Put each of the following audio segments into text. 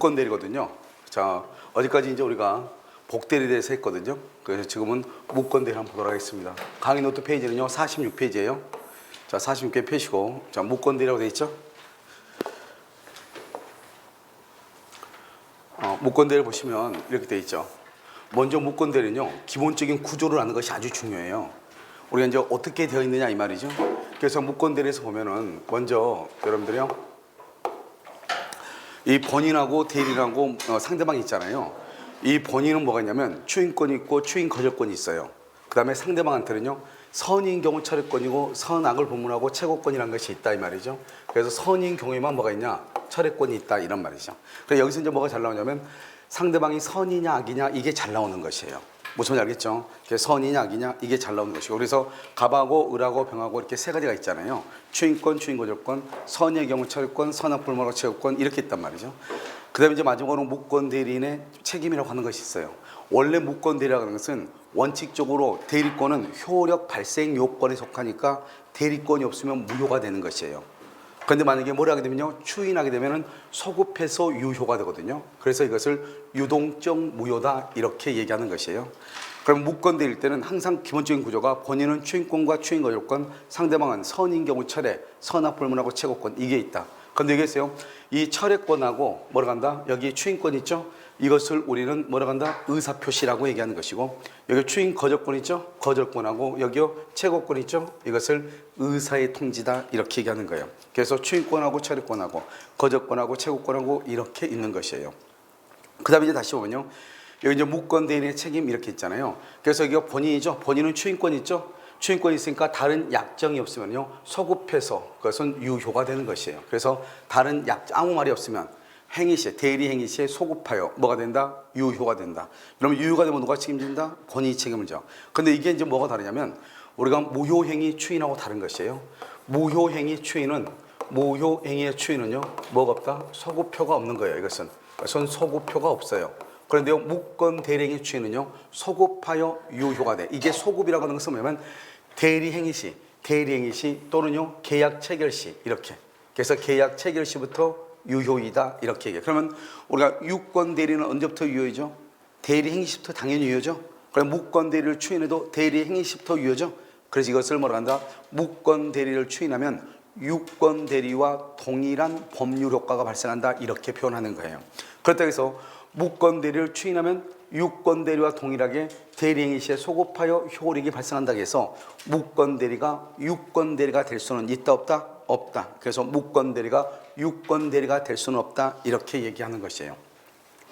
무권 대리거든요. 자, 어디까지 이제 우리가 복대리에 대해서 했거든요. 그래서 지금은 무권 대리 한번 보도록 하겠습니다. 강의 노트 페이지는요, 46페이지예요. 자, 46개 펴시고, 자, 무권 대리라고 되어 있죠? 무권 대리 보시면 이렇게 되어 있죠. 먼저 무권 대리는요, 기본적인 구조를 아는 것이 아주 중요해요. 우리가 이제 어떻게 되어 있느냐 이 말이죠. 그래서 무권 대리에서 보면은 먼저 여러분들이요, 이 본인하고 대리인하고 상대방이 있잖아요. 이 본인은 뭐가 있냐면 추인권이 있고 추인 거절권이 있어요. 그 다음에 상대방한테는요, 선인 경우 철회권이고 선악을 분문하고 채고권이라는 것이 있다 이 말이죠. 그래서 선인 경우에만 뭐가 있냐, 철회권이 있다 이런 말이죠. 그래서 여기서 이제 뭐가 잘 나오냐면 상대방이 선이냐 악이냐 이게 잘 나오는 것이에요. 무슨 말인지 알겠죠? 선이냐 악이냐 이게 잘 나오는 것이고, 그래서 갑하고 을하고 병하고 이렇게 세 가지가 있잖아요. 추인권, 추인거절권, 선의 경우 철권, 선악불문하고 채고권 이렇게 있단 말이죠. 그 다음에 이제 마지막으로 무권 대리인의 책임이라고 하는 것이 있어요. 원래 무권 대리라고 하는 것은 원칙적으로 대리권은 효력 발생 요건에 속하니까 대리권이 없으면 무효가 되는 것이에요. 그런데 만약에 뭘 하게 되면요, 추인하게 되면은 소급해서 유효가 되거든요. 그래서 이것을 유동적 무효다 이렇게 얘기하는 것이에요. 그럼 무권 대리일 때는 항상 기본적인 구조가 본인은 추인권과 추인거절권, 상대방은 선인 경우 철회, 선악불문하고 채고권 이게 있다. 그런데 여기 있어요. 이 철회권하고 뭐라 한다? 여기 추인권 있죠? 이것을 우리는 뭐라 한다? 의사표시라고 얘기하는 것이고, 여기 추인 거절권 있죠? 거절권하고 여기요 채고권 있죠? 이것을 의사의 통지다 이렇게 얘기하는 거예요. 그래서 추인권하고 철회권하고 거절권하고 채고권하고 이렇게 있는 것이에요. 그 다음에 이제 다시 보면요, 여기 이제 무권 대리인의 책임 이렇게 있잖아요. 그래서 여기가 본인이죠? 본인은 추인권 있죠? 추인권이 있으니까 다른 약정이 없으면요, 소급해서 그것은 유효가 되는 것이에요. 그래서 다른 아무 말이 없으면 행위시에, 대리 행위시에 소급하여 뭐가 된다? 유효가 된다. 그러면 유효가 되면 누가 책임진다? 본인이 책임을 져. 근데 이게 이제 뭐가 다르냐면 우리가 무효행위 추인하고 다른 것이에요. 무효행위 추인은, 무효행위의 추인은요, 뭐가 없다? 소급표가 없는 거예요. 이것은 소급표가 없어요. 그런데요, 무권 대리행위 추인은요, 소급하여 유효가 돼. 이게 소급이라고 하는 것은 뭐냐면 대리행위 시 또는요 계약 체결 시 이렇게. 그래서 계약 체결 시부터 유효이다 이렇게 얘기해요. 그러면 우리가 유권 대리는 언제부터 유효이죠? 대리 행위 시부터 당연히 유효죠. 그럼 무권 대리를 추인해도 대리 행위 시부터 유효죠. 그래서 이것을 뭐라 한다? 무권 대리를 추인하면 유권 대리와 동일한 법률 효과가 발생한다 이렇게 표현하는 거예요. 그렇다고 해서 무권 대리를 추인하면 유권 대리와 동일하게 대리 행위 시에 소급하여 효력이 발생한다고 해서 무권 대리가 유권 대리가 될 수는 있다 없다? 없다. 그래서 무권 대리가 유권 대리가 될 수는 없다 이렇게 얘기하는 것이에요.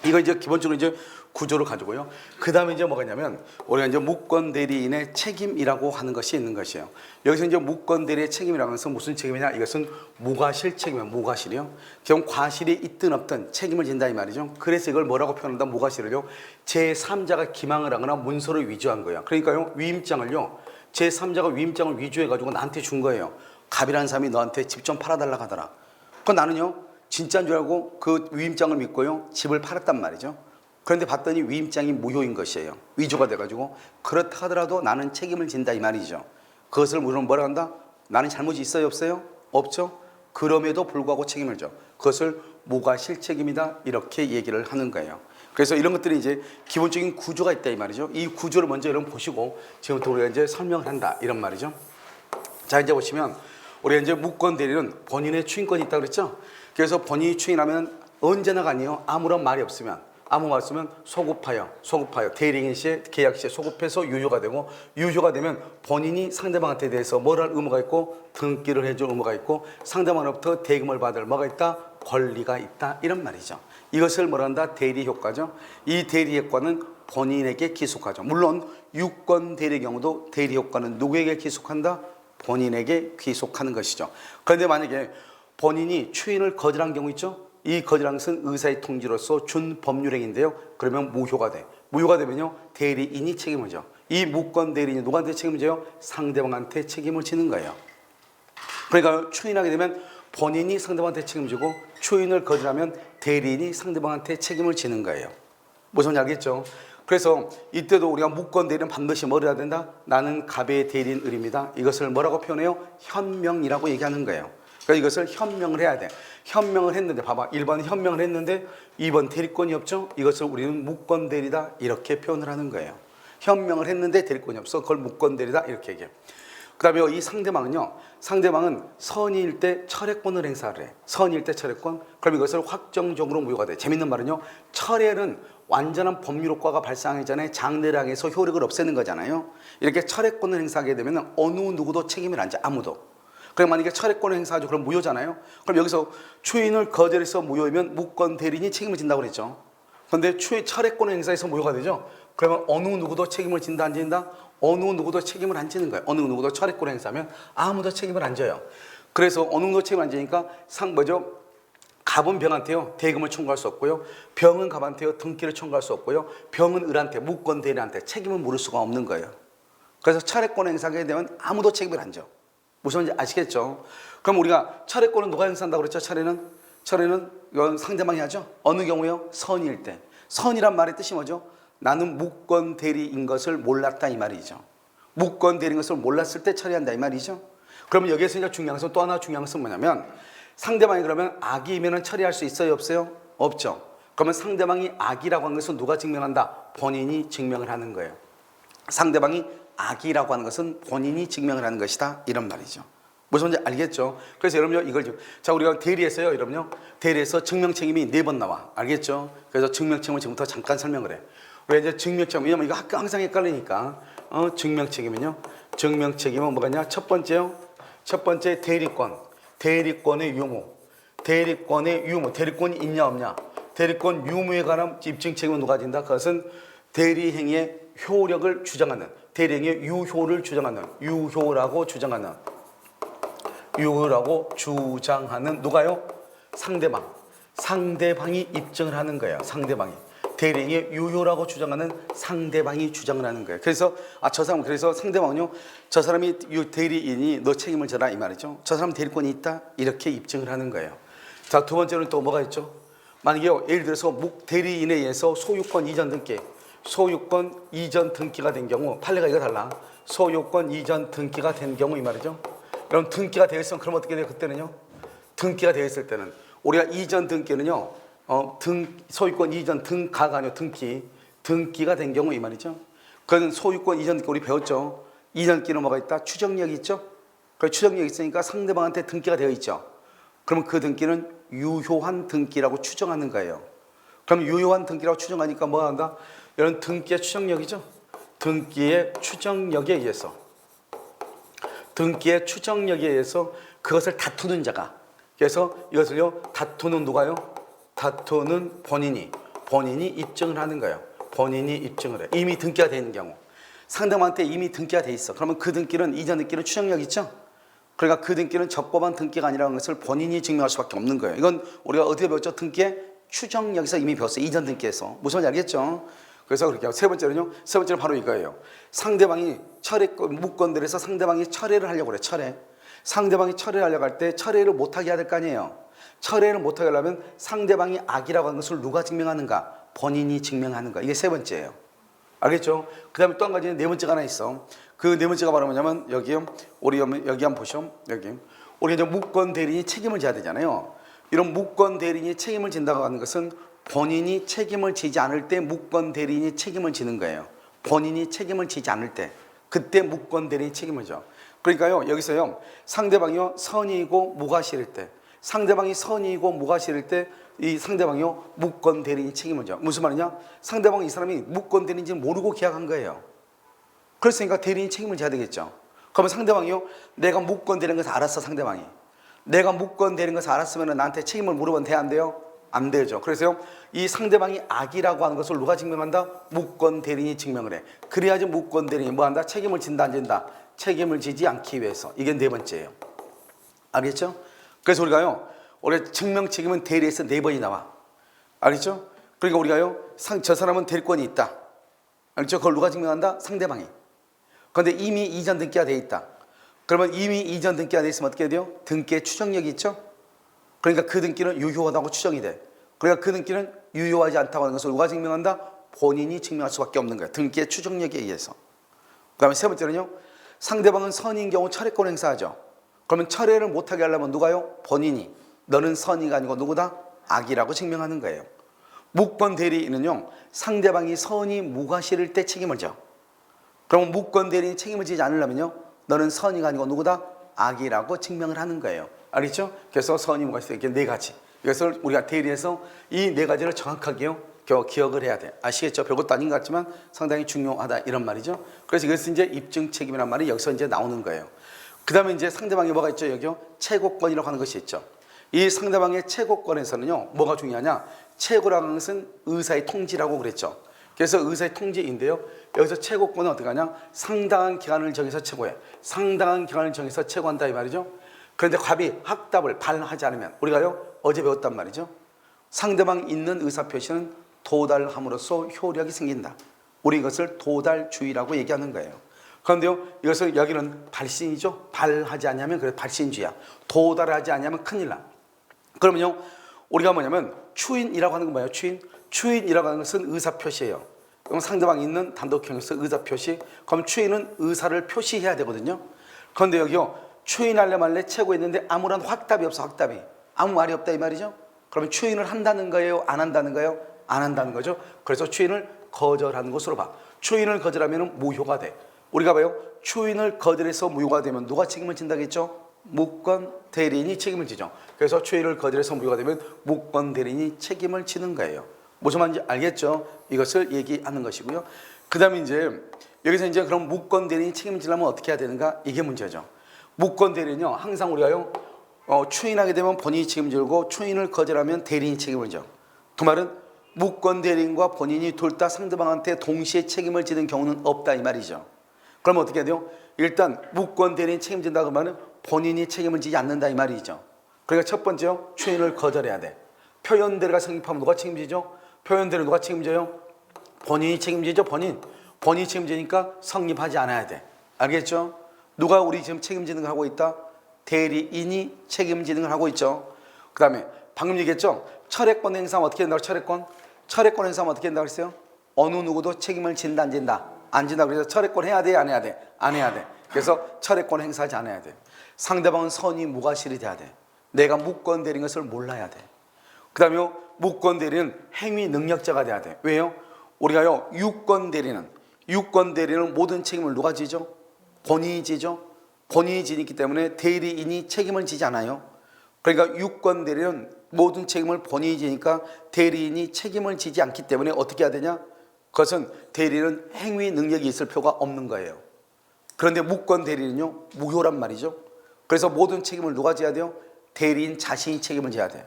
이거 이제 기본적으로 이제 구조를 가지고요. 그 다음에 이제 뭐가 있냐면 우리가 이제 무권 대리인의 책임이라고 하는 것이 있는 것이에요. 여기서 이제 무권 대리의 책임이라면서 무슨 책임이냐? 이것은 무과실 책임이에요. 무과실이요. 지금 과실이 있든 없든 책임을 진다 이 말이죠. 그래서 이걸 뭐라고 표현한다? 무과실을요, 제3자가 기망을 하거나 문서를 위조한 거예요. 그러니까요, 위임장을요, 제3자가 위임장을 위조해가지고 나한테 준 거예요. 갑이라는 사람이 너한테 집 좀 팔아달라고 하더라. 그건 나는요, 진짜인 줄 알고 그 위임장을 믿고요, 집을 팔았단 말이죠. 그런데 봤더니 위임장이 무효인 것이에요. 위조가 돼가지고. 그렇다 하더라도 나는 책임을 진다 이 말이죠. 그것을 우리는 뭐라 한다? 나는 잘못이 있어요 없어요? 없죠. 그럼에도 불구하고 책임을 져. 그것을 무과실 책임이다 이렇게 얘기를 하는 거예요. 그래서 이런 것들이 이제 기본적인 구조가 있다 이 말이죠. 이 구조를 먼저 여러분 보시고 지금부터 우리가 이제 설명을 한다 이런 말이죠. 자, 이제 보시면 우리가 이제 무권 대리는 본인의 추인권이 있다 그랬죠. 그래서 본인이 추인하면 언제나가 아니에요. 아무런 말이 없으면, 아무 말 없으면 소급하여 대리행위 시에, 계약 시에 소급해서 유효가 되고, 유효가 되면 본인이 상대방한테 대해서 뭘 할 의무가 있고 등기를 해줄 의무가 있고 상대방으로부터 대금을 받을 뭐가 있다? 권리가 있다 이런 말이죠. 이것을 뭐라 한다? 대리 효과죠. 이 대리 효과는 본인에게 기속하죠. 물론 유권 대리의 경우도 대리 효과는 누구에게 기속한다? 본인에게 귀속하는 것이죠. 그런데 만약에 본인이 추인을 거절한 경우 있죠? 이 거절한 것은 의사의 통지로서 준 법률행위인데요. 그러면 무효가 돼. 무효가 되면요, 대리인이 책임을 져. 이 무권 대리인이 누구한테 책임을 져요? 상대방한테 책임을 지는 거예요. 그러니까 추인하게 되면 본인이 상대방한테 책임을 지고, 추인을 거절하면 대리인이 상대방한테 책임을 지는 거예요. 무슨 말인지 알겠죠? 그래서 이때도 우리가 무권 대리는 반드시 뭘 해야 된다? 나는 갑의 대리인 을입니다. 이것을 뭐라고 표현해요? 현명이라고 얘기하는 거예요. 그러니까 이것을 현명을 해야 돼. 현명을 했는데 봐봐. 1번 현명을 했는데 2번 대리권이 없죠. 이것을 우리는 무권대리다 이렇게 표현을 하는 거예요. 현명을 했는데 대리권이 없어. 그걸 무권대리다 이렇게 얘기해. 그 다음에 이 상대방은요. 상대방은 선의일 때 철회권을 행사를 해. 선의일 때 철회권. 그럼 이것을 확정적으로 무효가 돼. 재밌는 말은요. 철회는 완전한 법률 효과가 발생하기 전에 장래를 향해서 효력을 없애는 거잖아요. 이렇게 철회권을 행사하게 되면 어느 누구도 책임을 안 져. 아무도. 그럼 만약에 철회권을 행사하죠. 그럼 무효잖아요. 그럼 여기서 추인을 거절해서 무효이면 무권 대리인이 책임을 진다고 그랬죠. 그런데 철회권을 행사해서 무효가 되죠. 그러면 어느 누구도 책임을 진다 안 진다? 어느 누구도 책임을 안 지는 거예요. 어느 누구도 철회권을 행사하면 아무도 책임을 안 져요. 그래서 어느 누구도 책임을 안 지니까 갑은 병한테요 대금을 청구할 수 없고요. 병은 갑한테요 등기를 청구할 수 없고요. 병은 을한테 무권 대리한테 책임을 물을 수가 없는 거예요. 그래서 철회권을 행사하게 되면 아무도 책임을 안 져. 무슨 말인지 아시겠죠? 그럼 우리가 철회권은 누가 행사한다고 그랬죠? 철회는 이건 상대방이 하죠. 어느 경우요? 선의일 때. 선이란 말의 뜻이 뭐죠? 나는 무권 대리인 것을 몰랐다 이 말이죠. 무권 대리인 것을 몰랐을 때 처리한다 이 말이죠. 그러면 여기에서 이제 중요한 것은 또 하나 중요한 것은 뭐냐면 상대방이 그러면 악이면 처리할 수 있어요? 없어요? 없죠. 그러면 상대방이 악이라고 하는 것은 누가 증명한다? 본인이 증명을 하는 거예요. 상대방이 악이라고 하는 것은 본인이 증명을 하는 것이다 이런 말이죠. 무슨 말인지 알겠죠? 그래서 여러분요 이걸 자 우리가 대리에서요 여러분요 대리에서 증명책임이 4번 나와 알겠죠? 그래서 증명책임을 지금부터 잠깐 설명을 해. 왜 이제 증명책임 왜냐면 이거 항상 헷갈리니까 증명책임은요 증명책임은 뭐가냐? 첫 번째 대리권의 유무 대리권이 있냐 없냐 대리권 유무에 관한 입증책임은 누가 진다? 그것은 대리행위의 효력을 주장하는 대리행위의 유효를 주장하는 유효라고 주장하는 누가요? 상대방이 입증을 하는 거예요. 상대방이 대리행위의 유효라고 주장하는 상대방이 주장을 하는 거예요. 그래서 그래서 상대방은요 저 사람이 대리인이 너 책임을 져라 이 말이죠. 저 사람 대리권이 있다 이렇게 입증을 하는 거예요. 자, 두 번째는 또 뭐가 있죠? 만약에 예를 들어서 대리인에 의해서 소유권 이전 등기가 된 경우 판례가 이거 달라. 소유권 이전 등기가 된 경우 이 말이죠. 그럼 등기가 되어 있으면 그럼 어떻게 돼요? 그때는요. 등기가 되어 있을 때는 우리가 이전 등기는요. 소유권 이전 등가가 아니고 등기가 된 경우 이 말이죠. 그건 소유권 이전 등기 우리 배웠죠. 이전기는 뭐가 있다? 추정력이 있죠. 그 추정력이 있으니까 상대방한테 등기가 되어 있죠. 그러면 그 등기는 유효한 등기라고 추정하는 거예요. 그럼 유효한 등기라고 추정하니까 뭐 한다? 이런 등기의 추정력이죠. 등기의 추정력에 의해서 그것을 다투는 자가 그래서 이것을요 다투는 누가요? 다투는 본인이 입증을 하는 거예요. 본인이 입증을 해. 이미 등기가 되어 있는 경우 상대방한테 이미 등기가 돼 있어. 그러면 그 등기는 이전 등기는 추정력 있죠. 그러니까 그 등기는 적법한 등기가 아니라는 것을 본인이 증명할 수밖에 없는 거예요. 이건 우리가 어떻게 배웠죠? 등기의 추정력에서 이미 배웠어요. 이전 등기에서. 무슨 말인지 알겠죠? 그래서 그렇게 하고 세 번째는 바로 이거예요. 상대방이 무권들에서 상대방이 철회를 하려고 그래. 상대방이 철회를 하려고 할 때 철회를 못하게 해야 될 거 아니에요. 철회를 못하게 하려면 상대방이 악이라고 하는 것을 누가 증명하는가? 본인이 증명하는 거. 이게 세 번째예요. 알겠죠? 그 다음에 또 한 가지는 네 번째가 하나 있어. 그 네 번째가 바로 뭐냐면 우리 여기 한번 보시죠. 우리 이제 무권 대리인이 책임을 져야 되잖아요. 이런 무권 대리인이 책임을 진다고 하는 것은 본인이 책임을 지지 않을 때 무권 대리인이 책임을 지는 거예요. 본인이 책임을 지지 않을 때 그때 무권 대리인이 책임을 져. 그러니까요 여기서요 상대방이요 선의이고 무가 싫을 때 상대방이 선의이고 무가 싫을 때 이 상대방이요 무권 대리인이 책임을 져. 무슨 말이냐? 상대방이 이 사람이 무권 대리인지 모르고 계약한 거예요. 그랬으니까 대리인이 책임을 져야 되겠죠. 그러면 상대방이요 내가 무권 대리인 것을 알았어. 상대방이 내가 무권 대리인 것을 알았으면 나한테 책임을 물으면 돼? 안 돼요? 안 되죠. 그래서요 이 상대방이 악이라고 하는 것을 누가 증명한다? 무권 대리인이 증명을 해. 그래야지 무권 대리인이 뭐한다? 책임을 진다 안 진다? 책임을 지지 않기 위해서. 이게 네 번째예요. 알겠죠? 그래서 우리가 증명 책임은 대리에서 4번이 나와. 알겠죠? 그러니까 우리가요 저 사람은 대리권이 있다. 알겠죠? 그걸 누가 증명한다? 상대방이. 그런데 이미 이전 등기가 돼 있다. 그러면 이미 이전 등기가 돼 있으면 어떻게 돼요? 등기의 추정력이 있죠? 그러니까 그 등기는 유효하다고 추정이 돼. 그러니까 그 등기는 유효하지 않다고 하는 것을 누가 증명한다? 본인이 증명할 수밖에 없는 거야. 등기의 추정력에 의해서. 그 다음에 세 번째는요. 상대방은 선인 경우 철회권을 행사하죠. 그러면 철회를 못하게 하려면 누가요? 본인이. 너는 선의가 아니고 누구다? 악이라고 증명하는 거예요. 무권 대리인은요, 상대방이 선의 무과실일 때 책임을 져. 그럼 무권 대리인이 책임을 지지 않으려면요, 너는 선의가 아니고 누구다? 악이라고 증명을 하는 거예요. 알겠죠? 그래서 선의 무과실 이렇게 네 가지. 이것을 우리가 대리해서 이 네 가지를 정확하게요, 기억을 해야 돼. 아시겠죠? 별것도 아닌 것 같지만 상당히 중요하다 이런 말이죠. 그래서 이것은 이제 입증 책임이란 말이 여기서 이제 나오는 거예요. 그 다음에 이제 상대방이 뭐가 있죠? 여기요, 최고권이라고 하는 것이 있죠. 이 상대방의 최고권에서는요, 뭐가 중요하냐? 최고라는 고 것은 의사의 통지라고 그랬죠. 그래서 의사의 통지인데요, 여기서 최고권은 어떻게 하냐? 상당한 기간을 정해서 최고해. 상당한 기간을 정해서 최고한다 이 말이죠. 그런데 갑이 확답을 발하지 않으면, 우리가요 어제 배웠단 말이죠. 상대방 있는 의사표시는 도달함으로써 효력이 생긴다. 우리 이것을 도달주의라고 얘기하는 거예요. 그런데요, 이것을 여기는 발신이죠. 발하지 않으면 그래 발신주의야. 도달하지 않으면 큰일 나. 그러면요, 우리가 뭐냐면 추인이라고 하는 건 뭐예요? 추인이라고 하는 것은 의사표시예요. 그럼 상대방이 있는 단독형에서 의사표시. 그럼 추인은 의사를 표시해야 되거든요. 그런데 여기요, 추인할래 말래 최고 있는데 아무런 확답이 없어. 확답이 아무 말이 없다 이 말이죠. 그러면 추인을 한다는 거예요? 안 한다는 거예요? 안 한다는 거죠. 그래서 추인을 거절하는 것으로 봐. 추인을 거절하면 무효가 돼. 우리가 봐요, 추인을 거절해서 무효가 되면 누가 책임을 진다고 했죠? 무권 대리인이 책임을 지죠. 그래서 추인을 거절해서 무효가 되면 무권 대리인이 책임을 지는 거예요. 무슨 말인지 알겠죠? 이것을 얘기하는 것이고요. 그 다음에 이제 여기서 이제 그럼 무권 대리인이 책임을 지려면 어떻게 해야 되는가? 이게 문제죠. 무권 대리인은요, 항상 우리가요, 추인하게 되면 본인이 책임지고 추인을 거절하면 대리인이 책임을 져. 그 말은 무권 대리인과 본인이 둘 다 상대방한테 동시에 책임을 지는 경우는 없다 이 말이죠. 그럼 어떻게 해야 돼요? 일단 무권 대리인이 책임진다 그러면 본인이 책임을 지지 않는다 이 말이죠. 그러니까 첫 번째요, 추인을 거절해야 돼. 표현대리가 성립하면 누가 책임지죠? 표현대리 누가 책임져요? 본인이 책임지죠. 본인이 책임지니까 성립하지 않아야 돼. 알겠죠? 누가 우리 지금 책임지는 걸 하고 있다? 대리인이 책임지는 걸 하고 있죠. 그 다음에 방금 얘기했죠? 철회권 행사하면 어떻게 된다고? 철회권 행사하면 어떻게 된다고 그랬어요? 어느 누구도 책임을 진다 안 진다? 안 진다. 그래서 철회권 해야 돼? 안 해야 돼? 안 해야 돼. 그래서 철회권 행사하지 않아야 돼. 상대방은 선의 무과실이 돼야 돼. 내가 무권 대리인 것을 몰라야 돼. 그 다음에 무권 대리는 행위 능력자가 돼야 돼. 왜요? 우리가요, 유권 대리는 모든 책임을 누가 지죠? 본인이 지죠. 본인이 지기 때문에 대리인이 책임을 지지 않아요. 그러니까 유권 대리는 모든 책임을 본인이 지니까 대리인이 책임을 지지 않기 때문에 어떻게 해야 되냐? 그것은 대리인은 행위 능력이 있을 필요가 없는 거예요. 그런데 무권 대리는요, 무효란 말이죠. 그래서 모든 책임을 누가 져야 돼요? 대리인 자신이 책임을 져야 돼.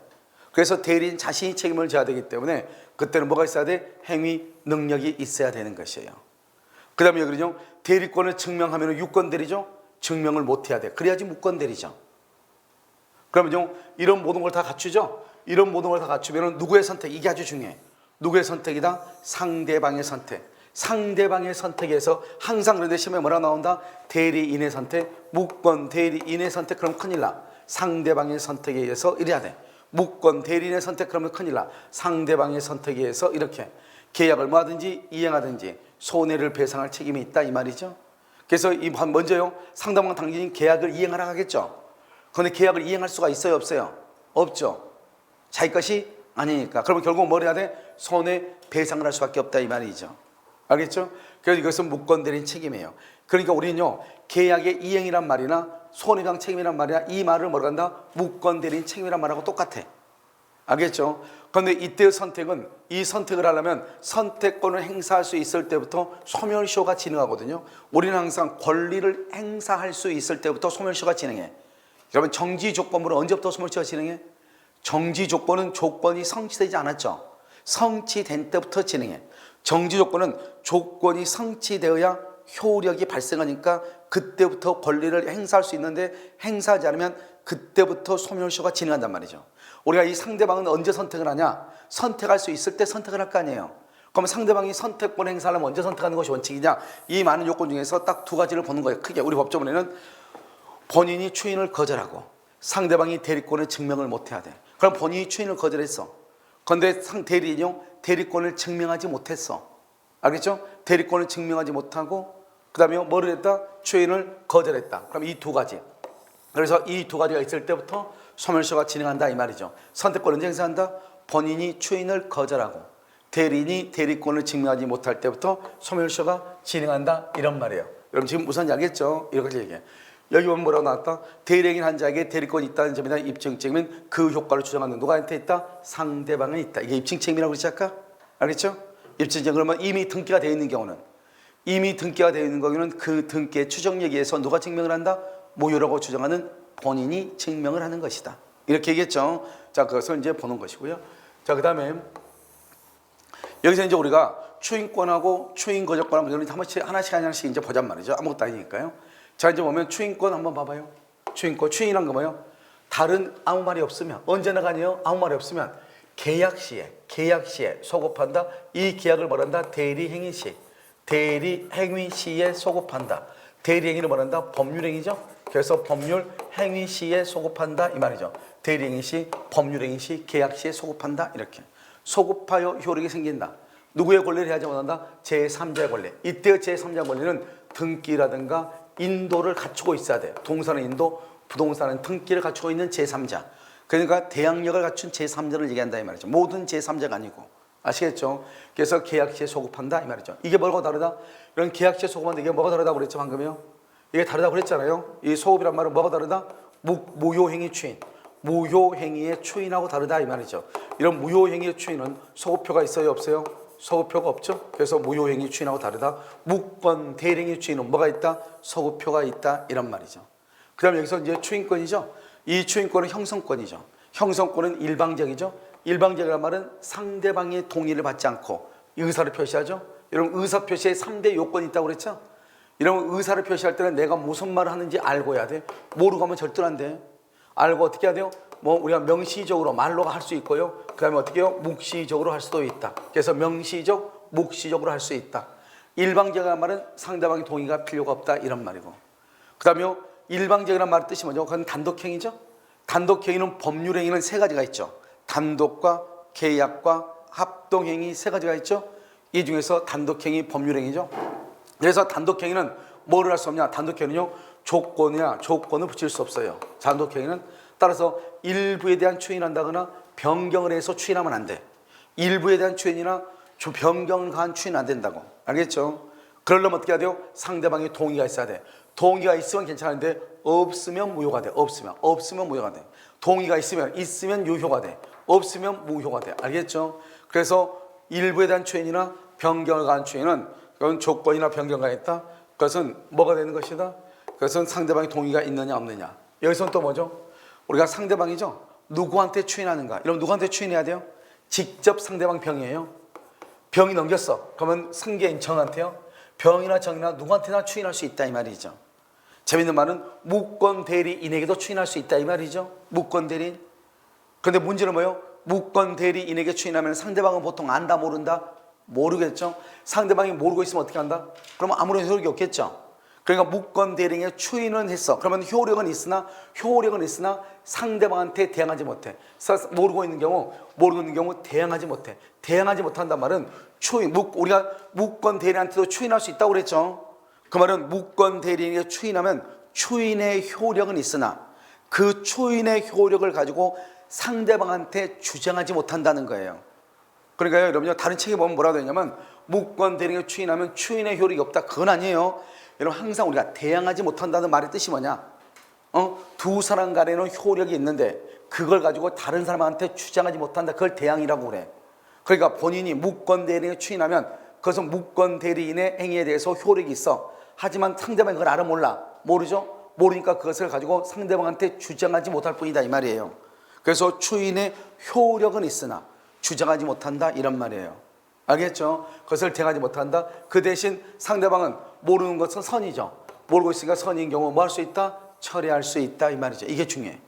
그래서 대리인 자신이 책임을 져야 되기 때문에 그때는 뭐가 있어야 돼? 행위 능력이 있어야 되는 것이에요. 그 다음에 여기는요, 대리권을 증명하면 유권 대리죠. 증명을 못해야 돼. 그래야지 무권 대리죠. 그러면요, 이런 모든 걸 다 갖추죠. 이런 모든 걸 다 갖추면 누구의 선택? 이게 아주 중요해. 누구의 선택이다? 상대방의 선택. 상대방의 선택에서 항상 그런데 시험에 뭐라 나온다? 대리인의 선택, 무권 대리인의 선택. 그럼 큰일 나. 상대방의 선택에 의해서 이래야 돼. 무권 대리인의 선택. 그러면 큰일 나. 상대방의 선택에 의해서 이렇게 계약을 뭐하든지 이행하든지 손해를 배상할 책임이 있다 이 말이죠. 그래서 이 먼저요, 상대방 당신이 계약을 이행하라 하겠죠. 그런데 계약을 이행할 수가 있어요, 없어요? 없죠. 자기 것이 아니니까. 그러면 결국 뭘 해야 돼? 손해 배상을 할 수밖에 없다 이 말이죠. 알겠죠? 그래서 이것은 무권 대리인 책임이에요. 그러니까 우리는요, 계약의 이행이란 말이나 손해배상 책임이란 말이나 이 말을 뭐라고 한다? 무권 대리인 책임이란 말하고 똑같아. 알겠죠? 그런데 이때의 선택은, 이 선택을 하려면 선택권을 행사할 수 있을 때부터 소멸시효가 진행하거든요. 우리는 항상 권리를 행사할 수 있을 때부터 소멸시효가 진행해. 여러분, 정지 조건으로 언제부터 소멸시효가 진행해? 정지 조건은 조건이 성취되지 않았죠. 성취된 때부터 진행해. 정지 조건은 조건이 성취되어야 효력이 발생하니까 그때부터 권리를 행사할 수 있는데 행사하지 않으면 그때부터 소멸시효가 진행한단 말이죠. 우리가 이 상대방은 언제 선택을 하냐? 선택할 수 있을 때 선택을 할 거 아니에요. 그러면 상대방이 선택권 행사하려면 언제 선택하는 것이 원칙이냐? 이 많은 요건 중에서 딱 두 가지를 보는 거예요. 크게 우리 법조문에는 본인이 추인을 거절하고 상대방이 대리권을 증명을 못해야 돼. 그럼 본인이 추인을 거절했어. 그런데 대리인용 대리권을 증명하지 못했어. 알겠죠? 대리권을 증명하지 못하고 그 다음에 뭐를 했다? 추인을 거절했다. 그럼 이 두 가지. 그래서 이 두 가지가 있을 때부터 소멸시효가 진행한다 이 말이죠. 선택권을 언제 행사한다? 본인이 추인을 거절하고 대리인이 대리권을 증명하지 못할 때부터 소멸시효가 진행한다 이런 말이에요. 여러분 지금 무슨 알겠죠? 이렇게 얘기해. 여기 보면 뭐라고 나왔다? 대리인 한 자에게 대리권이 있다는 점에 대한 입증 책임은 그 효과를 주장하는 누구한테 있다? 상대방에 있다. 이게 입증 책임이라고 그러지 아까? 알겠죠? 입증 책임. 그러면 이미 등기가 되어 있는 경우는 그 등기의 추정력에 의해서 누가 증명을 한다? 무효라고 주장하는 본인이 증명을 하는 것이다. 이렇게 얘기했죠. 자, 그것을 이제 보는 것이고요. 자, 그 다음에 여기서 이제 우리가 추인권하고 추인 거절권하고 이런 하나씩 이제 보잔 말이죠. 아무것도 아니니까요. 자, 이제 보면 추인권 한번 봐봐요. 추인한 거 뭐예요? 다른 아무 말이 없으면 언제나 가니요. 아무 말이 없으면 계약 시에 소급한다. 이 계약을 말한다. 대리행위 시에 소급한다. 대리행위를 말한다. 법률행위죠. 그래서 법률행위 시에 소급한다 이 말이죠. 대리행위 시, 법률행위 시, 계약 시에 소급한다 이렇게. 소급하여 효력이 생긴다. 누구의 권리를 해야지 못한다? 제3자의 권리. 이때 제3자 권리는 등기라든가 인도를 갖추고 있어야 돼요. 동사는 인도, 부동산은 등기를 갖추고 있는 제3자. 그러니까 대항력을 갖춘 제3자를 얘기한다 이 말이죠. 모든 제3자가 아니고. 아시겠죠? 그래서 계약시에 소급한다 이 말이죠. 이게 뭐가 다르다? 이런 계약시에 소급한다 이게 뭐가 다르다고 그랬죠 방금요? 이게 다르다고 그랬잖아요. 이 소급이란 말은 뭐가 다르다? 무효행위 추인. 무효행위의 추인하고 다르다 이 말이죠. 이런 무효행위의 추인은 소급표가 있어요 없어요? 소급표가 없죠. 그래서 무효행위 추인하고 다르다. 무권 대리행위 추인은 뭐가 있다? 소급표가 있다 이런 말이죠. 그 다음에 여기서 이제 추인권이죠. 이 추인권은 형성권이죠. 형성권은 일방적이죠. 일방적이라는 말은 상대방의 동의를 받지 않고 의사를 표시하죠. 이런 의사 표시에 3대 요건이 있다고 그랬죠. 이런 의사를 표시할 때는 내가 무슨 말을 하는지 알고 해야 돼. 모르고 하면 절대로 안 돼. 알고 어떻게 해야 돼요? 뭐 우리가 명시적으로 말로 할 수 있고요. 그 다음에 어떻게 해요? 묵시적으로 할 수도 있다. 그래서 명시적, 묵시적으로 할 수 있다. 일방적이라는 말은 상대방의 동의가 필요가 없다 이런 말이고. 그 다음에 일방적이라는 말의 뜻이 뭐죠? 그건 단독행위죠. 단독행위는 법률행위는 세 가지가 있죠. 단독과 계약과 합동행위 세 가지가 있죠. 이 중에서 단독행위 법률행위죠. 그래서 단독행위는 뭐를 할 수 없냐? 단독행위는요. 조건을 붙일 수 없어요. 단독행위는 따라서 일부에 대한 추인한다거나 변경을 해서 추인하면 안 돼. 일부에 대한 추인이나 변경을 한 추인은 안 된다고. 알겠죠? 그러려면 어떻게 해야 돼요? 상대방의 동의가 있어야 돼. 동의가 있으면 괜찮은데 없으면 무효가 돼. 없으면 무효가 돼. 동의가 있으면 유효가 돼. 없으면 무효가 돼. 알겠죠? 그래서 일부에 대한 추인이나 변경을 가한 추인은 그건 조건이나 변경가 있다. 그것은 뭐가 되는 것이다? 그것은 상대방의 동의가 있느냐 없느냐. 여기서는 또 뭐죠? 우리가 상대방이죠. 누구한테 추인하는가? 이러면 누구한테 추인해야 돼요? 직접 상대방 병이에요. 병이 넘겼어. 그러면 승계인 정한테요. 병이나 정이나 누구한테나 추인할 수 있다 이 말이죠. 재밌는 말은 무권 대리인에게도 추인할 수 있다 이 말이죠. 무권 대리인. 그런데 문제는 뭐예요? 무권 대리인에게 추인하면 상대방은 보통 안다 모른다? 모르겠죠. 상대방이 모르고 있으면 어떻게 한다? 그러면 아무런 효력이 없겠죠. 그러니까 무권 대리인에 추인은 했어. 그러면 효력은 있으나 상대방한테 대항하지 못해. 모르고 있는 경우 대항하지 못해. 대항하지 못한단 말은 우리가 무권 대리인한테도 추인할 수 있다고 그랬죠. 그 말은 무권 대리인에게 추인하면 추인의 효력은 있으나 그 추인의 효력을 가지고 상대방한테 주장하지 못한다는 거예요. 그러니까 여러분요, 다른 책에 보면 뭐라고 되냐면 무권 대리인에게 추인하면 추인의 효력이 없다. 그건 아니에요. 여러분 항상 우리가 대항하지 못한다는 말의 뜻이 뭐냐? 두 사람 간에는 효력이 있는데 그걸 가지고 다른 사람한테 주장하지 못한다. 그걸 대항이라고 그래. 그러니까 본인이 무권 대리인에 추인하면 그것은 무권 대리인의 행위에 대해서 효력이 있어. 하지만 상대방이 그걸 알아 몰라. 모르죠? 모르니까 그것을 가지고 상대방한테 주장하지 못할 뿐이다 이 말이에요. 그래서 추인의 효력은 있으나 주장하지 못한다 이런 말이에요. 알겠죠? 그것을 대항하지 못한다. 그 대신 상대방은 모르는 것은 선이죠. 모르고 있으니까 선인 경우 뭐 할 수 있다? 철회할 수 있다 이 말이죠. 이게 중요해.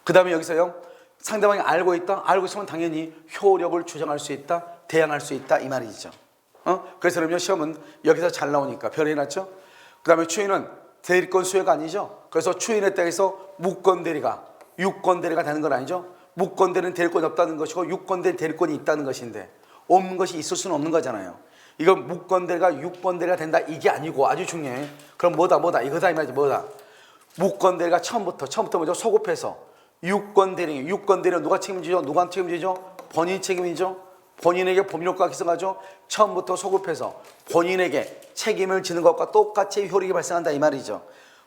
그 다음에 여기서요. 상대방이 알고 있다. 알고 있으면 당연히 효력을 주장할 수 있다. 대항할 수 있다 이 말이죠. 그래서 그러면 시험은 여기서 잘 나오니까 별 해놨죠. 그 다음에 추인은 대리권 수혜가 아니죠. 그래서 추인에 따라서 무권 대리가 유권 대리가 되는 건 아니죠. 무권 대리는 대리권이 없다는 것이고 유권 대리 대리권이 있다는 것인데 없는 것이 있을 수는 없는 거잖아요. 이건 무권 대리가 유권 대리가 된다 이게 아니고 아주 중요해. 그럼 뭐다 이거다 이 말이지. 뭐다? 무권 대리가 처음부터 먼저 소급해서 유권 대리, 유권 대리는 누가 책임지죠? 누가 책임지죠? 본인이 책임이죠. 본인에게 법률과 기성하죠. 처음부터 소급해서 본인에게 책임을 지는 것과 똑같이 효력이 발생한다 이 말이죠.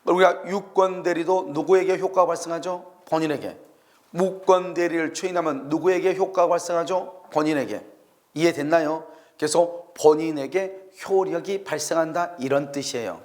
우리가 유권 대리도 누구에게 효과가 발생하죠? 본인에게. 무권 대리를 추인하면 누구에게 효과가 발생하죠? 본인에게. 이해됐나요? 그래서 본인에게 효력이 발생한다 이런 뜻이에요.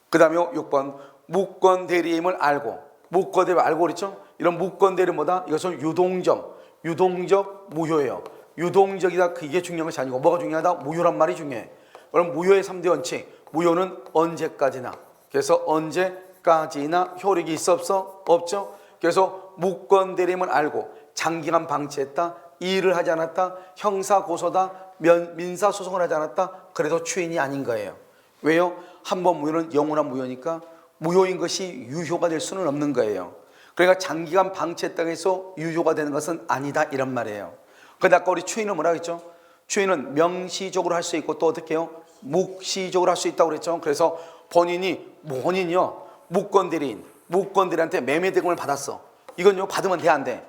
그 다음에 6번 무권 대리임을 알고, 무권 대리 알고 그랬죠? 이런 무권 대리는 뭐다? 이것은 유동적 무효예요. 유동적이다 그게 중요한 것이 아니고 뭐가 중요하다? 무효란 말이 중요해. 그럼 무효의 3대 원칙, 무효는 언제까지나, 그래서 언제까지나 효력이 있어 없어? 없죠. 그래서 무권 대리임을 알고 장기간 방치했다, 이의를 하지 않았다, 형사고소다, 민사소송을 하지 않았다, 그래도 추인이 아닌 거예요. 왜요? 한 번 무효는 영원한 무효니까 무효인 것이 유효가 될 수는 없는 거예요. 그러니까 장기간 방치했다고 해서 유효가 되는 것은 아니다 이런 말이에요. 그런데 아까 우리 추인은 뭐라고 했죠? 추인은 명시적으로 할 수 있고 또 어떻게 해요? 묵시적으로 할 수 있다고 그랬죠. 그래서 본인이요 무권 대리한테 매매 대금을 받았어. 이건요 받으면 돼 안 돼?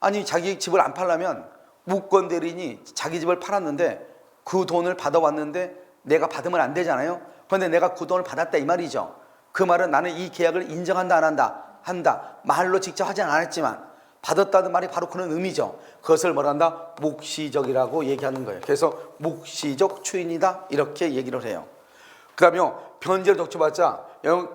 아니 자기 집을 안 팔려면 무권 대리인이 자기 집을 팔았는데 그 돈을 받아왔는데 내가 받으면 안 되잖아요. 그런데 내가 그 돈을 받았다 이 말이죠. 그 말은 나는 이 계약을 인정한다 안 한다? 한다. 말로 직접 하진 않았지만 받았다는 말이 바로 그런 의미죠. 그것을 뭐라 한다? 묵시적이라고 얘기하는 거예요. 그래서 묵시적 추인이다 이렇게 얘기를 해요. 그 다음에 변제를 적쳐봤자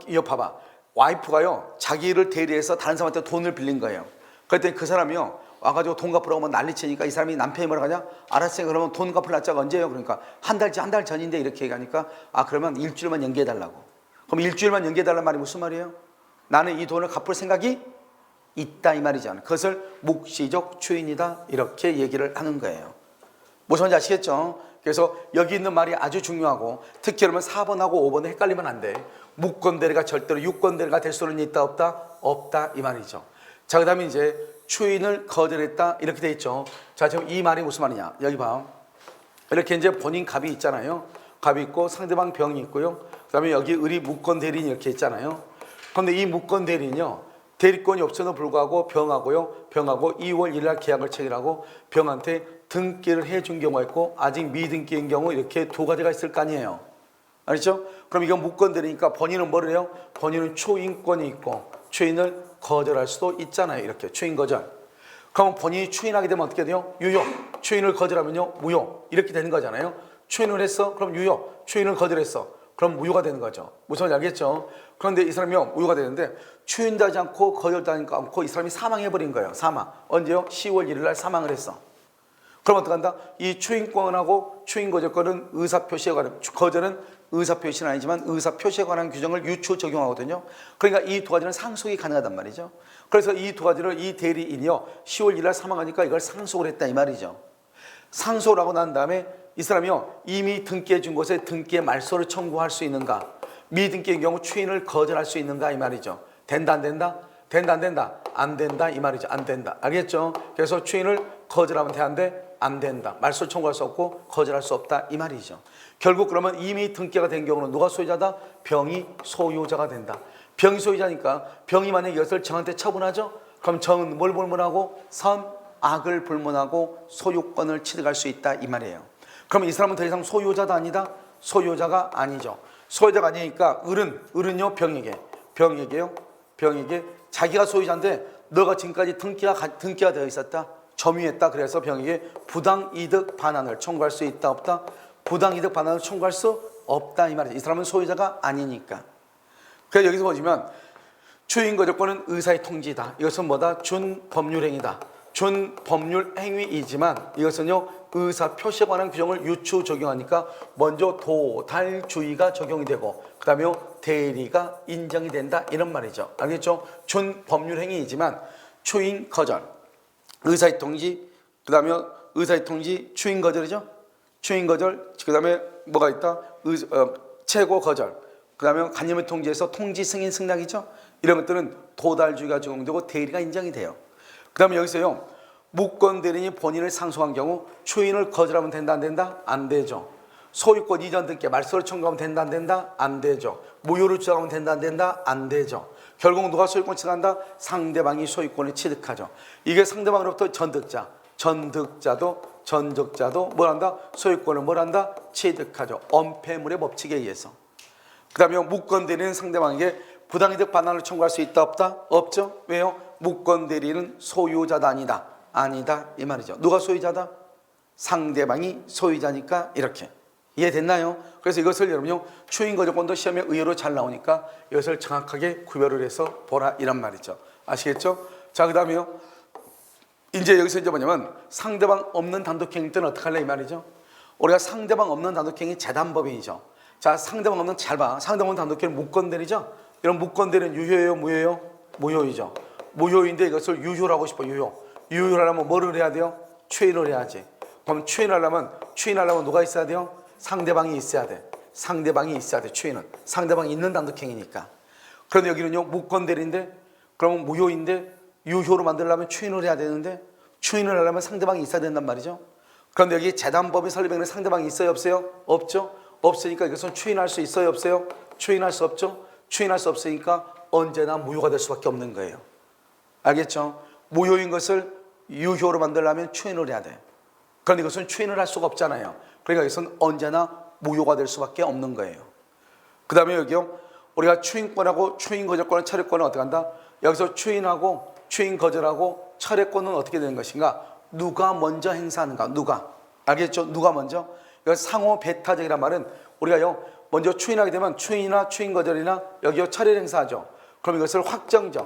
이거 봐봐. 와이프가요 자기를 대리해서 다른 사람한테 돈을 빌린 거예요. 그랬더니 그 사람이요 와가지고 돈 갚으라고 하면 난리치니까 이 사람이 남편이 뭐라고 하냐? 알았어요. 그러면 돈 갚을 날짜가 언제예요? 그러니까 한 달 전인데 이렇게 얘기하니까 아 그러면 일주일만 연기해달라고. 그럼 일주일만 연기해달라는 말이 무슨 말이에요? 나는 이 돈을 갚을 생각이 있다 이 말이잖아요. 그것을 묵시적 추인이다 이렇게 얘기를 하는 거예요. 무슨 말인지 아시겠죠? 그래서 여기 있는 말이 아주 중요하고 특히 그러면 4번하고 5번은 헷갈리면 안 돼. 무권 대리가 절대로 유권 대리가 될 수는 있다 없다? 없다 이 말이죠. 자 그 다음에 이제 추인을 거절했다 이렇게 돼 있죠. 자 지금 이 말이 무슨 말이냐? 여기 봐. 이렇게 이제 본인 갑이 있잖아요. 갑이 있고 상대방 병이 있고요. 그 다음에 여기 의리 무권 대리인 이렇게 있잖아요. 그런데 이 무권 대리인요 대리권이 없어도 불구하고 병하고 2월 1일 날 계약을 체결하고 병한테 등기를 해준 경우가 있고 아직 미등기인 경우 이렇게 두 가지가 있을 거 아니에요. 알죠? 그럼 이건 무권 대리니까 본인은 뭐를 해요? 본인은 추인권이 있고 추인을 거절할 수도 있잖아요. 이렇게 추인 거절. 그럼 본인이 추인하게 되면 어떻게 돼요? 유효. 추인을 거절하면요 무효. 이렇게 되는 거잖아요. 추인을 했어? 그럼 유효. 추인을 거절했어. 그럼 무효가 되는 거죠. 무슨 말인지 알겠죠? 그런데 이 사람이 무효가 되는데 추인도 하지 않고 거절도 하지 않고 이 사람이 사망해버린 거예요. 사망. 언제요? 10월 1일 날 사망을 했어. 그럼 어떡한다? 이 추인권하고 추인거절권은 의사표시에 관한, 거절은 의사표시는 아니지만 의사표시에 관한 규정을 유추 적용하거든요. 그러니까 이 두 가지는 상속이 가능하단 말이죠. 그래서 이 두 가지를 이 대리인이요 10월 1일 날 사망하니까 이걸 상속을 했다 이 말이죠. 상속을 하고 난 다음에 이 사람이요 이미 등기해 준 곳에 등기의 말소를 청구할 수 있는가, 미등기인 경우 추인을 거절할 수 있는가 이 말이죠. 된다 안 된다? 된다 안 된다? 안 된다 이 말이죠. 안 된다. 알겠죠? 그래서 추인을 거절하면 돼 안 돼? 안 된다. 말소 청구할 수 없고 거절할 수 없다 이 말이죠. 결국 그러면 이미 등기가 된 경우는 누가 소유자다? 병이 소유자가 된다. 병이 소유자니까 병이 만약에 이것을 정한테 처분하죠? 그럼 정은 뭘 불문하고? 선악을 불문하고 소유권을 취득할 수 있다 이 말이에요. 그럼 이 사람은 더 이상 소유자도 아니다? 소유자가 아니죠. 소유자가 아니니까 을은요 병에게 자기가 소유자인데 너가 지금까지 등기가 되어 있었다. 점유했다. 그래서 병에게 부당이득 반환을 청구할 수 있다 없다? 부당이득 반환을 청구할 수 없다 이 말이죠. 이 사람은 소유자가 아니니까. 그래서 여기서 보시면 추인거절권은 의사의 통지다. 이것은 뭐다? 준법률행위다. 준법률행위이지만 이것은요 의사표시에 관한 규정을 유추 적용하니까 먼저 도달주의가 적용이 되고 그 다음에 대리가 인정이 된다 이런 말이죠. 알겠죠? 준법률행위이지만 추인거절, 의사의 통지, 그 다음에 의사의 통지, 추인거절이죠. 추인거절, 그 다음에 뭐가 있다? 최고거절, 그 다음에 간념의 통지에서 통지 승인 승낙이죠. 이런 것들은 도달주의가 적용되고 대리가 인정이 돼요. 그 다음에 여기서요 무권 대리인이 본인을 상속한 경우 추인을 거절하면 된다 안 된다? 안 되죠. 소유권 이전 등기 말소를 청구하면 된다 안 된다? 안 되죠. 무효를 주장하면 된다 안 된다? 안 되죠. 결국 누가 소유권 취득한다? 상대방이 소유권을 취득하죠. 이게 상대방으로부터 전득자도 전적자도 뭘 한다? 소유권을 뭘 한다? 취득하죠. 엄폐물의 법칙에 의해서. 그 다음에 무권대리는 상대방에게 부당이득 반환을 청구할 수 있다 없다? 없죠. 왜요? 무권대리는 소유자다 아니다? 아니다 이 말이죠. 누가 소유자다? 상대방이 소유자니까 이렇게. 이해됐나요? 그래서 이것을 여러분요 추인거저권도 시험에 의외로 잘 나오니까 이것을 정확하게 구별을 해서 보라 이란 말이죠. 아시겠죠? 자, 그 다음에요 이제 여기서 이제 뭐냐면 상대방 없는 단독행위 때는 어떻게 할래 이 말이죠. 우리가 상대방 없는 단독행위 재단법인이죠. 자, 상대방 없는, 잘 봐. 상대방 없는 단독행위는 무권대리죠. 이런 무권대리는 유효예요 무효예요? 무효이죠. 무효인데 이것을 유효라고 싶어. 유효를 하려면 뭐를 해야 돼요? 추인을 해야지. 그럼 추인하려면 누가 있어야 돼요? 상대방이 있어야 돼. 상대방이 있어야 돼. 추인은 상대방이 있는 단독행위니까. 그런데 여기는요 무권대리인데 그러면 무효인데 유효로 만들려면 추인을 해야 되는데 추인을 하려면 상대방이 있어야 된단 말이죠. 그런데 여기 재단법인 설립에는 상대방이 있어요 없어요? 없죠. 없으니까 이것은 추인할 수 있어요 없어요? 추인할 수 없죠. 추인할 수 없으니까 언제나 무효가 될 수밖에 없는 거예요. 알겠죠? 무효인 것을 유효로 만들려면 추인을 해야 돼. 그런데 이것은 추인을 할 수가 없잖아요. 그러니까 이것은 언제나 무효가 될 수밖에 없는 거예요. 그 다음에 여기요 우리가 추인권하고 추인거절권을 차례권은 어떻게 한다? 여기서 추인하고 추인거절하고 차례권은 어떻게 되는 것인가? 누가 먼저 행사하는가? 누가? 알겠죠? 누가 먼저? 상호 배타적이란 말은 우리가요 먼저 추인하게 되면 추인이나 추인거절이나 여기요 차례를 행사하죠. 그럼 이것을 확정이 돼.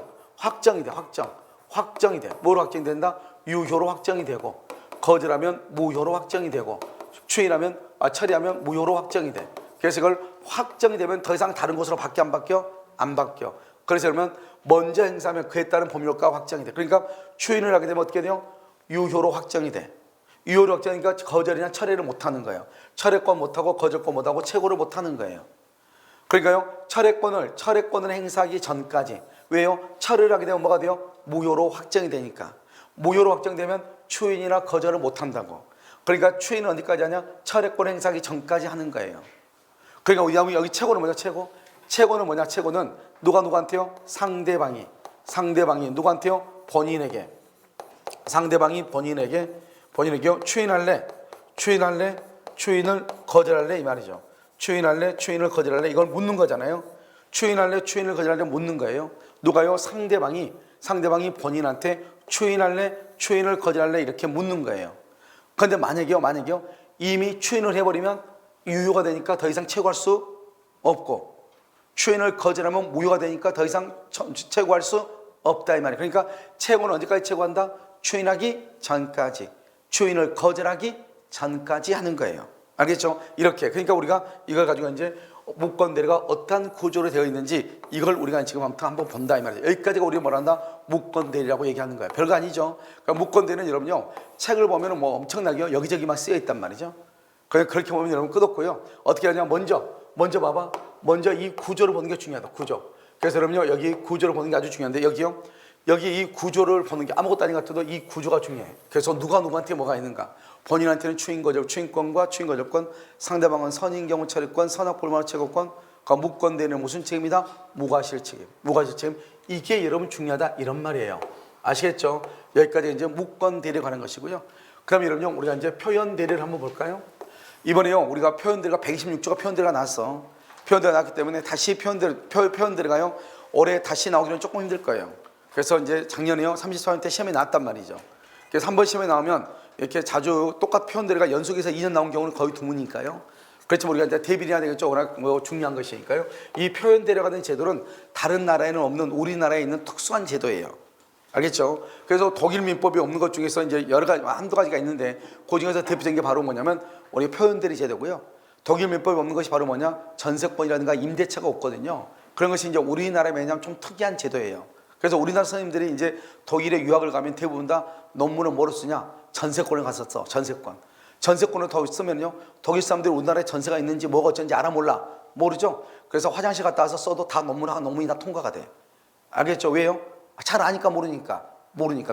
뭐로 확정이 된다? 유효로 확정이 되고, 거절하면 무효로 확정이 되고, 처리하면 무효로 확정이 돼. 그래서 이걸 확정이 되면 더 이상 다른 곳으로 바뀌어 안 바뀌어? 안 바뀌어. 그래서 그러면 먼저 행사하면 그에 따른 법률가가 확정이 돼. 그러니까 추인을 하게 되면 어떻게 돼요? 유효로 확정이 돼. 유효로 확정이니까 거절이나 철회를 못하는 거예요. 철회권 못하고 거절권 못하고 최고를 못하는 거예요. 그러니까요 철회권을 행사하기 전까지. 왜요? 철회를 하게 되면 뭐가 돼요? 무효로 확정이 되니까. 무효로 확정되면 추인이나 거절을 못한다고. 그러니까 추인은 어디까지 하냐? 철회권 행사하기 전까지 하는 거예요. 그러니까 여기 최고는 뭐냐? 최고는 뭐냐? 최고는 누구한테요? 상대방이 누구한테요? 본인에게. 상대방이 본인에게요 추인을 거절할래 이 말이죠. 추인을 거절할래 이걸 묻는 거잖아요. 추인을 거절할래 묻는 거예요. 누가요? 상대방이 본인한테 추인을 거절할래 이렇게 묻는 거예요. 그런데 만약에요 이미 추인을 해버리면 유효가 되니까 더 이상 최고할 수 없고, 추인을 거절하면 무효가 되니까 더 이상 최고할 수 없다 이 말이에요. 그러니까 최고는 언제까지 최고한다? 추인하기 전까지, 추인을 거절하기 전까지 하는 거예요. 알겠죠? 이렇게. 그러니까 우리가 이걸 가지고 이제 무권대리가 어떠한 구조로 되어 있는지 이걸 우리가 지금 한번 본다 이 말이에요. 여기까지가 우리가 뭐란다? 무권대리라고 얘기하는 거예요. 별거 아니죠. 그러니까 무권대리는 여러분요 책을 보면 뭐 엄청나게 여기저기만 쓰여 있단 말이죠. 그렇게 보면 여러분 끝없고요. 어떻게 하냐? 먼저 봐봐. 먼저 이 구조를 보는 게 중요하다. 구조. 그래서 여러분요 여기 구조를 보는 게 아주 중요한데 여기 이 구조를 보는 게 아무것도 아닌 것 같아도 이 구조가 중요해. 그래서 누가 누구한테 뭐가 있는가? 본인한테는 추인권과 추인거절권, 상대방은 선인경우 처리권, 선악불만의 채권권, 그러니까 무권대리는 무슨 책임이다? 무과실 책임. 이게 여러분 중요하다 이런 말이에요. 아시겠죠? 여기까지 이제 무권대리에 관한 것이고요. 그다음 여러분 우리가 이제 표현대리를 한번 볼까요? 이번에요 우리가 표현대리가 126조가 표현대리가 나왔어. 표현대리가 나왔기 때문에 다시 표현대리가요 올해 다시 나오기는 조금 힘들 거예요. 그래서 이제 작년에요 34년 때 시험에 나왔단 말이죠. 그래서 한 번 시험에 나오면 이렇게 자주 똑같은 표현대리가 연속해서 2년 나온 경우는 거의 드무니까요. 그렇지만 우리가 이제 대비를 해야 되겠죠. 워낙 중요한 것이니까요. 이 표현대리가 된 제도는 다른 나라에는 없는 우리나라에 있는 특수한 제도예요. 알겠죠? 그래서 독일 민법이 없는 것 중에서 이제 한두 가지가 있는데 그 중에서 대표적인 게 바로 뭐냐면 우리 표현대리 제도고요. 독일 민법이 없는 것이 바로 뭐냐? 전세권이라든가 임대차가 없거든요. 그런 것이 이제 우리나라에 왜냐하면 좀 특이한 제도예요. 그래서 우리나라 선생님들이 이제 독일에 유학을 가면 대부분 다 논문을 뭐로 쓰냐? 전세권을 갔었어. 전세권을 더 쓰면요 독일 사람들이 우리나라에 전세가 있는지 뭐가 어쩐지 알아 몰라? 모르죠? 그래서 화장실 갔다 와서 써도 다 논문이 다 통과가 돼. 알겠죠? 왜요? 잘 아니까 모르니까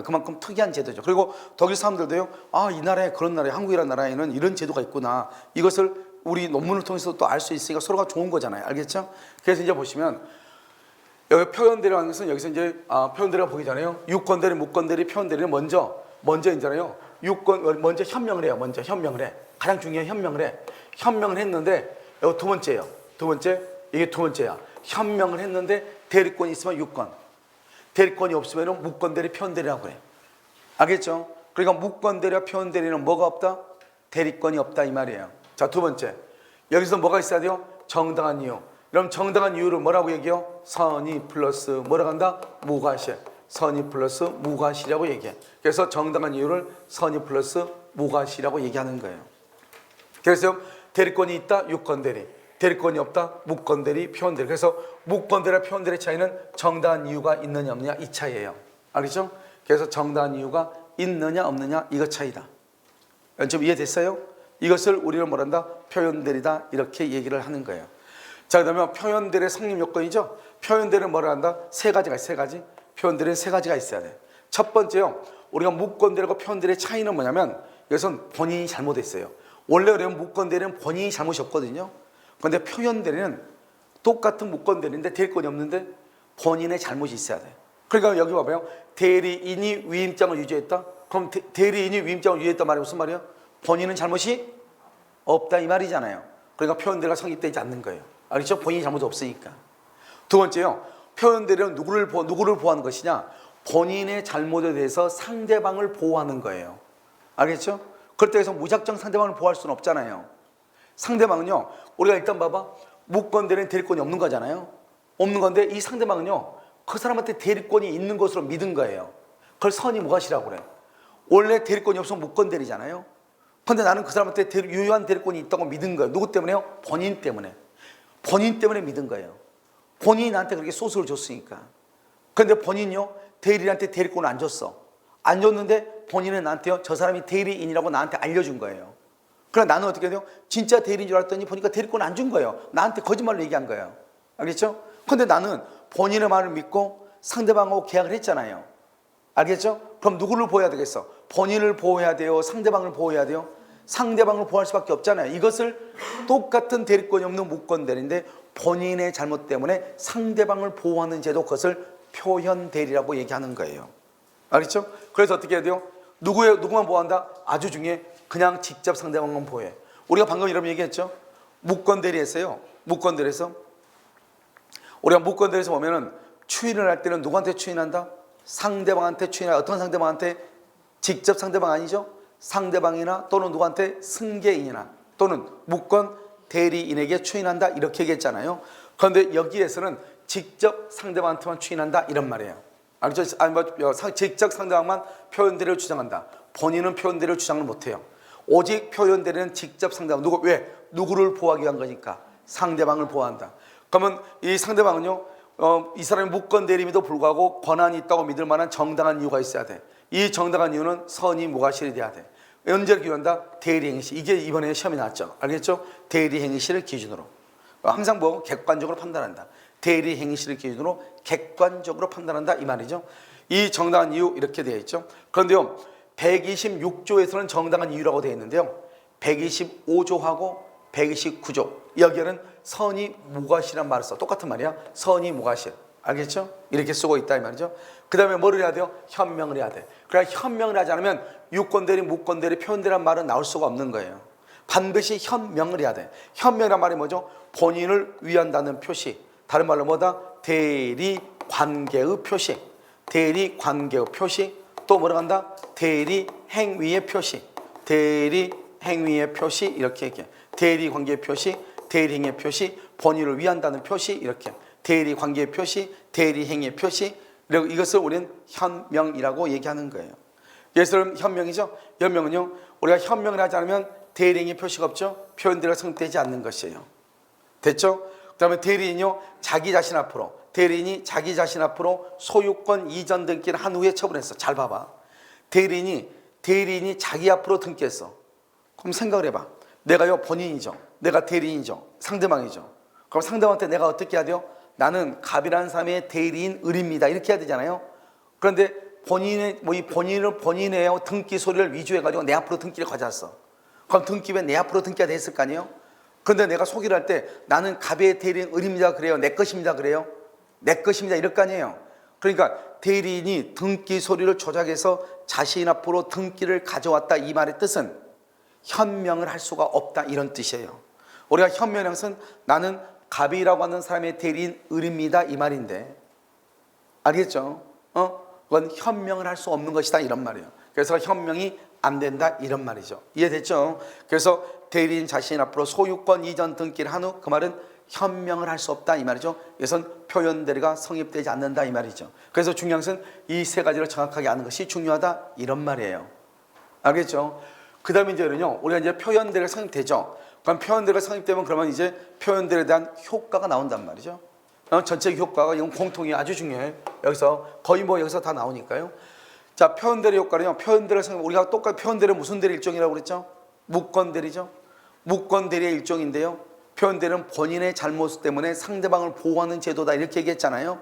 그만큼 특이한 제도죠. 그리고 독일 사람들도요 이 나라에 그런 나라에 한국이라는 나라에는 이런 제도가 있구나, 이것을 우리 논문을 통해서 또 알 수 있으니까 서로가 좋은 거잖아요. 알겠죠? 그래서 이제 보시면 여기 표현대리라는 것은 여기서 이제 표현대리가 보기 전에요. 유권대리, 무권대리, 표현대리는 먼저 있잖아요. 유권 먼저 현명을 해요. 먼저 현명을 해. 가장 중요한 현명을 해. 현명을 했는데 여기 두 번째예요. 두 번째 이게 두 번째야. 현명을 했는데 대리권이 있으면 유권, 대리권이 없으면 무권대리, 표현대리라고 그래. 알겠죠? 그러니까 무권대리와 표현대리는 뭐가 없다? 대리권이 없다 이 말이에요. 자, 두 번째 여기서 뭐가 있어야 돼요? 정당한 이유. 그럼 정당한 이유를 뭐라고 얘기해요? 선의 플러스 뭐라고 한다? 무과실. 선의 플러스 무과실이라고 얘기해. 그래서 정당한 이유를 선의 플러스 무과실이라고 얘기하는 거예요. 그래서 대리권이 있다 유권대리, 대리권이 없다 무권대리, 표현대리. 그래서 무권대리와 표현대리 차이는 정당한 이유가 있느냐 없느냐 이 차이예요. 알겠죠? 그래서 정당한 이유가 있느냐 없느냐 이거 차이다. 좀 이해됐어요? 이것을 우리는 뭐란다? 표현대리다 이렇게 얘기를 하는 거예요. 자, 그다음에 표현대리의 성립 요건이죠. 표현대리는 뭐라 한다? 세 가지가 있어요. 세 가지. 표현대리는 세 가지가 있어야 돼. 첫 번째요. 우리가 무권대리하고 표현대리의 차이는 뭐냐면 이것은 본인이 잘못했어요. 원래 그러면 무권대리는 본인이 잘못이 없거든요. 그런데 표현대리는 똑같은 무권대리인데 대리권이 없는데 본인의 잘못이 있어야 돼. 그러니까 여기 봐봐요. 대리인이 위임장을 유지했다. 그럼 대리인이 위임장을 유지했단 말이 무슨 말이야? 본인은 잘못이 없다 이 말이잖아요. 그러니까 표현대리가 성립되지 않는 거예요. 알겠죠? 본인이 잘못 없으니까. 두 번째요. 표현대리는 누구를 보호하는 것이냐? 본인의 잘못에 대해서 상대방을 보호하는 거예요. 알겠죠? 그렇다고 해서 무작정 상대방을 보호할 수는 없잖아요. 상대방은요. 우리가 일단 봐봐. 무권대리는 대리권이 없는 거잖아요. 없는 건데 이 상대방은요. 그 사람한테 대리권이 있는 것으로 믿은 거예요. 그걸 선의 무과실이라고 그래. 원래 대리권이 없으면 무권대리잖아요. 그런데 나는 그 사람한테 유효한 대리권이 있다고 믿은 거예요. 누구 때문에요? 본인 때문에. 본인 때문에 믿은 거예요. 본인이 나한테 그렇게 소스를 줬으니까. 그런데 본인이요 대리인한테 대리권을 안 줬어. 안 줬는데 본인은 나한테요 저 사람이 대리인이라고 나한테 알려준 거예요. 그럼 나는 어떻게 돼요? 진짜 대리인 줄 알았더니 보니까 대리권을 안 준 거예요. 나한테 거짓말로 얘기한 거예요. 알겠죠? 그런데 나는 본인의 말을 믿고 상대방하고 계약을 했잖아요. 알겠죠? 그럼 누구를 보호해야 되겠어? 본인을 보호해야 돼요? 상대방을 보호해야 돼요? 상대방을 보호할 수밖에 없잖아요. 이것을 똑같은 대리권이 없는 무권대리인데 본인의 잘못 때문에 상대방을 보호하는 제도, 그것을 표현대리라고 얘기하는 거예요. 알겠죠? 그래서 어떻게 해야 돼요? 누구만 보호한다? 아주 중요해. 그냥 직접 상대방만 보호해. 우리가 방금 이런 얘기했죠? 무권대리에서요. 무권대리에서 우리가 무권대리에서 보면은 추인을 할 때는 누구한테 추인한다? 상대방한테 추인한다. 어떤 상대방한테? 직접 상대방 아니죠? 상대방이나 또는 누구한테? 승계인이나 또는 무권 대리인에게 추인한다 이렇게 얘기했잖아요. 그런데 여기에서는 직접 상대방한테만 추인한다 이런 말이에요. 알죠? 직접 상대방만 표현대리를 주장한다. 본인은 표현대리를 주장을 못해요. 오직 표현대리는 직접 상대방. 왜? 누구를 보호하기 위한 거니까 상대방을 보호한다. 그러면 이 상대방은요 이 사람이 무권대리임에도 불구하고 권한이 있다고 믿을 만한 정당한 이유가 있어야 돼. 이 정당한 이유는 선의 무과실이 돼야 돼. 언제를 기준한다? 대리행위실. 이게 이번에 시험이 나왔죠. 알겠죠? 대리행위실을 기준으로. 항상 뭐 객관적으로 판단한다. 대리행위실을 기준으로 객관적으로 판단한다 이 말이죠. 이 정당한 이유 이렇게 되어 있죠. 그런데요 126조에서는 정당한 이유라고 되어 있는데요 125조하고 129조 여기에는 선의 무과실이란 말을 써. 똑같은 말이야. 선의 무과실. 알겠죠? 이렇게 쓰고 있다 이 말이죠. 그 다음에 뭐를 해야 돼요? 현명을 해야 돼. 그래 현명을 하지 않으면 유권대리, 무권대리, 표현대리란 말은 나올 수가 없는 거예요. 반드시 현명을 해야 돼. 현명이란 말이 뭐죠? 본인을 위한다는 표시. 다른 말로 뭐다? 대리관계의 표시. 대리관계의 표시. 또 뭐라고 한다? 대리행위의 표시. 대리행위의 표시 이렇게 얘기해. 대리관계의 표시, 대리행위의 표시, 본인을 위한다는 표시 이렇게. 대리관계의 표시, 대리행위의 표시. 그리고 이것을 우리는 현명이라고 얘기하는 거예요. 예를 현명이죠. 현명은요 우리가 현명을 하지 않으면 대리행위 표시가 없죠. 표현대리가 성립되지 않는 것이에요. 됐죠? 그 다음에 대리인이요 자기 자신 앞으로 대리인이 자기 자신 앞으로 소유권 이전 등기를 한 후에 처분했어. 잘 봐봐. 대리인이 자기 앞으로 등기했어. 그럼 생각을 해봐. 내가요 본인이죠. 내가 대리인이죠. 상대방이죠. 그럼 상대방한테 내가 어떻게 해야 돼요? 나는 갑이라는 사람의 대리인 을입니다. 이렇게 해야 되잖아요. 그런데 본인의 등기 소리를 위조해가지고 내 앞으로 등기를 가져왔어. 그럼 등기에 내 앞으로 등기가 됐을 거 아니에요? 그런데 내가 소개를 할 때 나는 갑의 대리인 을입니다 그래요? 내 것입니다 그래요? 내 것입니다 이럴 거 아니에요. 그러니까 대리인이 등기 서류를 조작해서 자신 앞으로 등기를 가져왔다 이 말의 뜻은 현명을 할 수가 없다 이런 뜻이에요. 우리가 현명한 것은 나는 갑이라고 하는 사람의 대리인 을입니다 이 말인데, 알겠죠? 그건 현명을 할 수 없는 것이다 이런 말이에요. 그래서 현명이 안 된다 이런 말이죠. 이해됐죠? 그래서 대리인 자신 앞으로 소유권 이전 등기를 한 후 그 말은 현명을 할 수 없다 이 말이죠. 이것은 표현 대리가 성립되지 않는다 이 말이죠. 그래서 중요한 것은 이 세 가지를 정확하게 아는 것이 중요하다 이런 말이에요. 알겠죠? 그 다음에 이제는요, 우리가 이제 표현 대리가 성립되죠. 그럼 표현 대리가 성립되면 그러면 이제 표현 대리에 대한 효과가 나온단 말이죠. 전체 효과가 이건 공통이 아주 중요해. 여기서 거의 뭐 여기서 다 나오니까요. 자, 표현 대리 효과는요. 표현 대리 성립, 우리가 똑같이 표현 대리 무슨 대리 일종이라고 그랬죠? 무권 대리죠. 무권 대리의 일종인데요. 표현 대리는 본인의 잘못 때문에 상대방을 보호하는 제도다 이렇게 얘기했잖아요.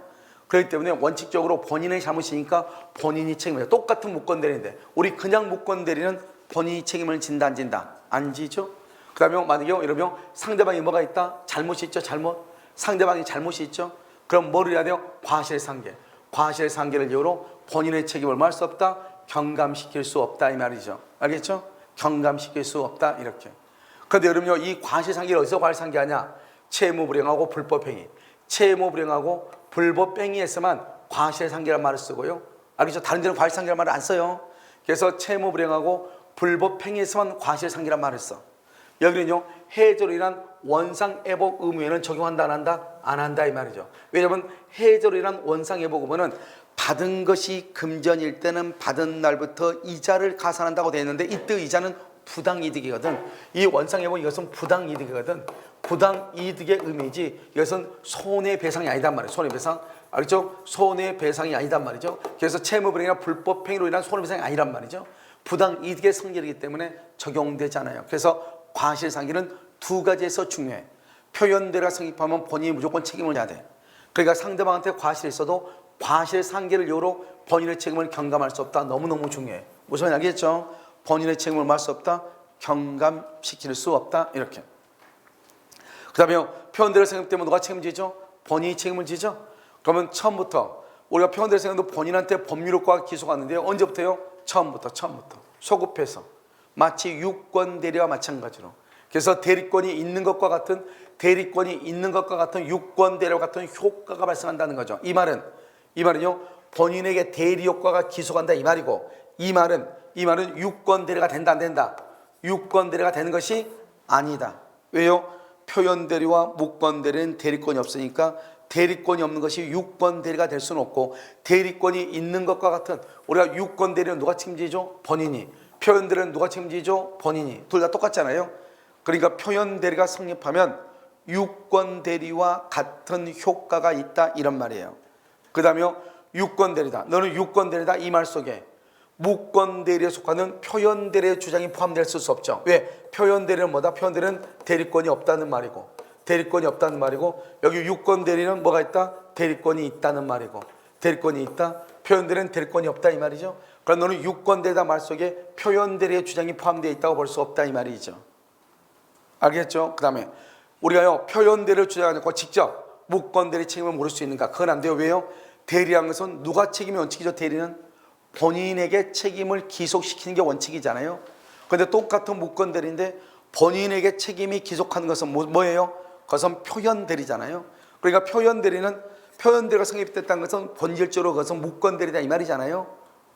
그렇기 때문에 원칙적으로 본인의 잘못이니까 본인이 책임을 져요. 똑같은 무권 대리인데 우리 그냥 무권 대리는 본인이 책임을 진다 안 진다? 안 지죠. 그 다음에 만약에 이러면 상대방이 뭐가 있다? 잘못이 있죠. 잘못. 상대방이 잘못이 있죠. 그럼 뭐를 해야 돼요? 과실상계. 과실상계를 이유로 본인의 책임을 뭐 할 수 없다? 경감시킬 수 없다 이 말이죠. 알겠죠? 경감시킬 수 없다 이렇게. 그런데 여러분요, 이 과실상계를 어디서 과실상계하냐? 채무불이행하고 불법행위. 채무불이행하고 불법행위에서만 과실상계란 말을 쓰고요. 알겠죠? 다른 데는 과실상계란 말을 안 써요. 그래서 채무불이행하고 불법행위에서만 과실상계란 말을 써. 여기는요, 해저로 인한 원상애복 의무에는 적용한다 안 한다? 안 한다 이 말이죠. 왜냐하면 해저로 인한 원상애복 의무는 받은 것이 금전일 때는 받은 날부터 이자를 가산한다고 되어 있는데 이때 이자는 부당이득이거든. 이 원상애복 이것은 부당이득이거든. 부당이득의 의미지 이것은 손해배상이 아니단 말이에요. 손해배상. 알겠죠? 손해배상이 아니단 말이죠. 그래서 채무불이행이나 불법행위로 인한 손해배상이 아니란 말이죠. 부당이득의 성질이기 때문에 적용되지 않아요. 그래서 과실상계는 두 가지에서 중요해. 표현대리가 성립하면 본인이 무조건 책임을 져야 돼. 그러니까 상대방한테 과실이 있어도 과실상계를 이유로 본인의 책임을 경감할 수 없다. 너무너무 중요해. 무슨 말인지 알겠죠? 본인의 책임을 할 수 없다. 경감시킬 수 없다. 이렇게. 그 다음에 표현대리 성립되면 누가 책임지죠? 본인이 책임을 지죠? 그러면 처음부터 우리가 표현대리 성립도 본인한테 법률효과가 기소가 왔는데요. 언제부터요? 처음부터. 소급해서. 마치 유권대리와 마찬가지로. 그래서 대리권이 있는 것과 같은 유권대리와 같은 효과가 발생한다는 거죠. 이 말은요, 본인에게 대리 효과가 기소간다 이 말이고, 이 말은 유권대리가 된다 안 된다? 유권대리가 되는 것이 아니다. 왜요? 표현대리와 무권대리는 대리권이 없으니까 대리권이 없는 것이 유권대리가 될 수는 없고, 대리권이 있는 것과 같은, 우리가 유권대리는 누가 책임지죠? 본인이. 표현대리는 누가 책임지죠? 본인이. 둘 다 똑같잖아요. 그러니까 표현대리가 성립하면 유권대리와 같은 효과가 있다 이런 말이에요. 그 다음에 유권대리다. 너는 유권대리다 이 말 속에 무권대리에 속하는 표현대리의 주장이 포함될 수 없죠. 왜? 표현대리는 뭐다? 표현대리는 대리권이 없다는 말이고, 여기 유권대리는 뭐가 있다? 대리권이 있다는 말이고, 대리권이 있다. 표현대리는 대리권이 없다 이 말이죠. 그럼 너는 유권대리다 말 속에 표현대리의 주장이 포함되어 있다고 볼 수 없다 이 말이죠. 알겠죠? 그 다음에 우리가요, 표현대리를 주장하고 직접 무권대리 책임을 물을 수 있는가? 그건 안 돼요. 왜요? 대리한 것은 누가 책임이 원칙이죠? 대리는 본인에게 책임을 기속시키는 게 원칙이잖아요. 그런데 똑같은 무권대리인데 본인에게 책임이 기속하는 것은 뭐예요? 그것은 표현대리잖아요. 그러니까 표현대리가 성립됐다는 것은 본질적으로 그것은 무권대리다 이 말이잖아요.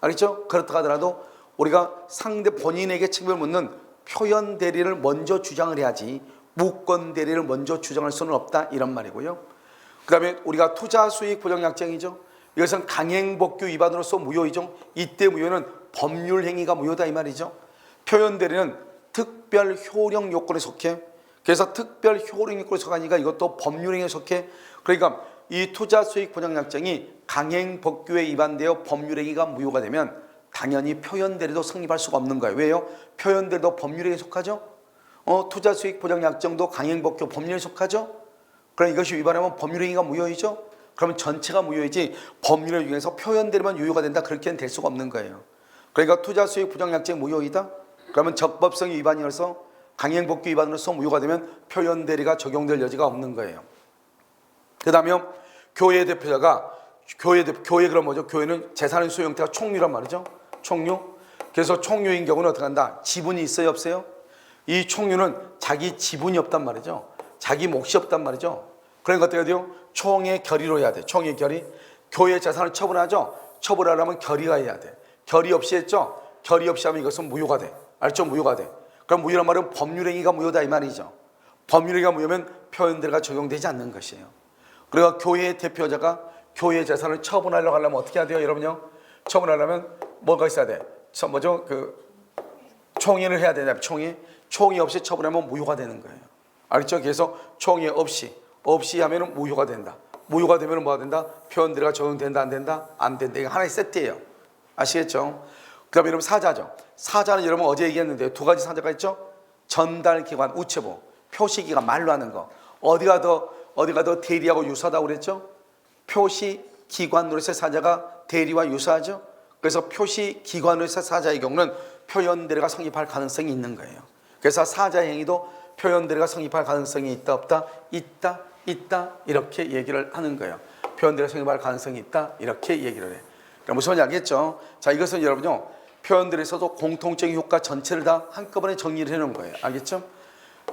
알겠죠? 그렇다 하더라도 우리가 본인에게 책임을 묻는 표현대리를 먼저 주장을 해야지 무권대리를 먼저 주장할 수는 없다 이런 말이고요. 그 다음에 우리가 투자수익보장약정이죠. 이것은 강행법규 위반으로서 무효이죠. 이때 무효는 법률행위가 무효다 이 말이죠. 표현대리는 특별효력 요건에 속해. 그래서 특별효력 요건에 속하니까 이것도 법률행위에 속해. 그러니까 이 투자수익보장약정이 강행법규에 위반되어 법률행위가 무효가 되면 당연히 표현대리도 성립할 수가 없는 거예요. 왜요? 표현대리도 법률행위에 속하죠. 투자수익보장약정도 강행법규 법률에 속하죠. 그럼 이것이 위반하면 법률행위가 무효이죠. 그러면 전체가 무효이지 법률을 위해서 표현대리만 유효가 된다 그렇게는 될 수가 없는 거예요. 그러니까 투자수익보장약정이 무효이다. 그러면 적법성이 위반이어서 강행법규 위반으로서 무효가 되면 표현대리가 적용될 여지가 없는 거예요. 그 다음에 교회 대표자가 교회 그럼 뭐죠? 교회는 재산의 소유 형태가 총유란 말이죠. 총유. 그래서 총유인 경우는 어떻게 한다? 지분이 있어요, 없어요? 이 총유는 자기 지분이 없단 말이죠. 자기 몫이 없단 말이죠. 그러니까 어떻게 돼요? 총의 결의로 해야 돼. 총의 결의. 교회 재산을 처분하죠. 처분하려면 결의가 해야 돼. 결의 없이 했죠. 결의 없이 하면 이것은 무효가 돼. 알죠? 무효가 돼. 그럼 무효란 말은 법률행위가 무효다 이 말이죠. 법률행위가 무효면 표현대로가 적용되지 않는 것이에요. 그러니까 교회의 대표자가 교회 재산을 처분하려고 하려면 어떻게 해야 돼요, 여러분요? 처분하려면 뭐가 있어야 돼? 뭐죠? 총의를 해야 되냐? 총의 없이 처분하면 무효가 되는 거예요. 알죠? 그래서 총의 없이 하면은 무효가 된다. 무효가 되면 뭐가 된다? 표현대로가 적용된다, 안 된다? 안 된다. 이거 하나의 세트예요. 아시겠죠? 그 다음에 여러분 사자죠. 사자는 여러분 어제 얘기했는데 두 가지 사자가 있죠. 전달기관, 우체부, 표시기관, 말로 하는 거. 어디가 더 대리하고 유사하다고 그랬죠? 표시기관으로서의 사자가 대리와 유사하죠. 그래서 표시기관으로서의 사자의 경우는 표현대로가 성립할 가능성이 있는 거예요. 그래서 사자 행위도 표현대로가 성립할 가능성이 있다, 없다? 있다 이렇게 얘기를 하는 거예요. 표현대로가 성립할 가능성이 있다 이렇게 얘기를 해. 그럼 무슨 말인지 알겠죠? 자, 이것은 여러분요 표현들에서도 공통적인 효과 전체를 다 한꺼번에 정리를 해놓은 거예요. 알겠죠?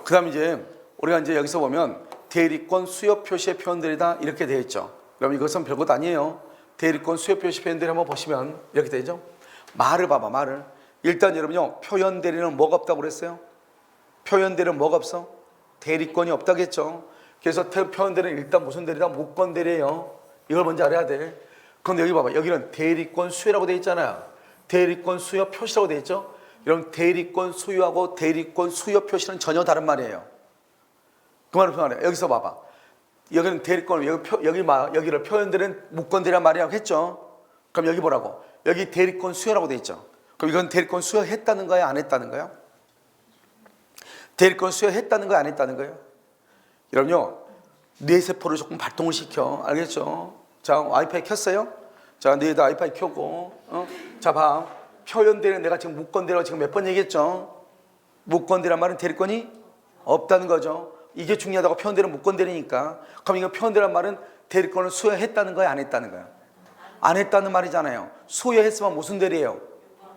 그 다음 이제 우리가 이제 여기서 보면 대리권 수요 표시의 표현들이다 이렇게 되어 있죠. 그럼 이것은 별것 아니에요. 대리권 수요 표시 표현들을 한번 보시면 이렇게 되죠. 말을 봐봐, 말을. 일단 여러분요 표현 대리는 뭐가 없다고 그랬어요? 표현 대리는 뭐가 없어? 대리권이 없다겠죠. 그래서 표현 대리는 일단 무슨 대리다? 무권 대리예요. 이걸 먼저 알아야 돼. 그런데 여기 봐봐, 여기는 대리권 수요라고 되어 있잖아요. 대리권 수요 표시라고 되어 있죠. 여러분 대리권 수요하고 대리권 수요 표시는 전혀 다른 말이에요. 그 말을 표현해. 여기서 봐봐. 여기는 대리권, 여기를 표현들은 무권대리란 말이라고 했죠. 그럼 여기 보라고. 여기 대리권 수요라고 돼 있죠. 그럼 이건 대리권 수요했다는 거예요, 안 했다는 거예요? 대리권 수요했다는 거예요, 안 했다는 거예요? 여러분요, 뇌세포를 조금 발동을 시켜. 알겠죠? 자, 와이파이 켰어요? 자, 뇌에다 와이파이 켜고, 자, 봐. 표현대리는 내가 지금 무권대리라고 지금 몇 번 얘기했죠? 무권대리란 말은 대리권이 없다는 거죠. 이게 중요하다고. 표현대리는 무권대리니까. 그럼 이거 표현대리란 말은 대리권을 수여했다는 거예요, 안 했다는 거예요? 안 했다는 말이잖아요. 수여했으면 무슨 대리예요?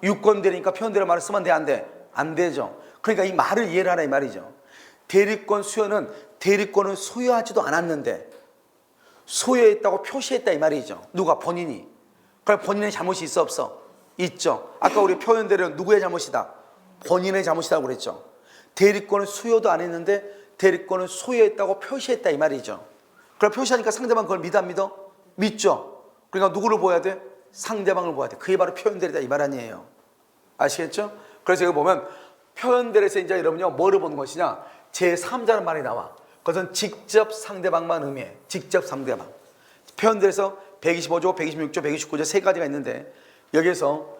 유권대리니까 표현대리 말을 쓰면 돼, 안 돼? 안 되죠. 그러니까 이 말을 이해를 하라 이 말이죠. 대리권 수여는 대리권을 소유하지도 않았는데 소유했다고 표시했다 이 말이죠. 누가? 본인이. 그럼 본인의 잘못이 있어, 없어? 있죠. 아까 우리 표현대리는 누구의 잘못이다? 본인의 잘못이라고 그랬죠. 대리권을 수여도 안 했는데 대리권을 소유했다고 표시했다 이 말이죠. 그럼 표시하니까 상대방 그걸 믿어, 안 믿어? 믿죠. 그러니까 누구를 보아야 돼? 상대방을 보아야 돼. 그게 바로 표현대리다 이 말 아니에요. 아시겠죠? 그래서 여기 보면 표현대리에서 이제 여러분요 뭐를 보는 것이냐? 제3자는 말이 나와. 그것은 직접 상대방만 의미해. 직접 상대방. 표현대리에서 125조, 126조, 129조 세 가지가 있는데 여기에서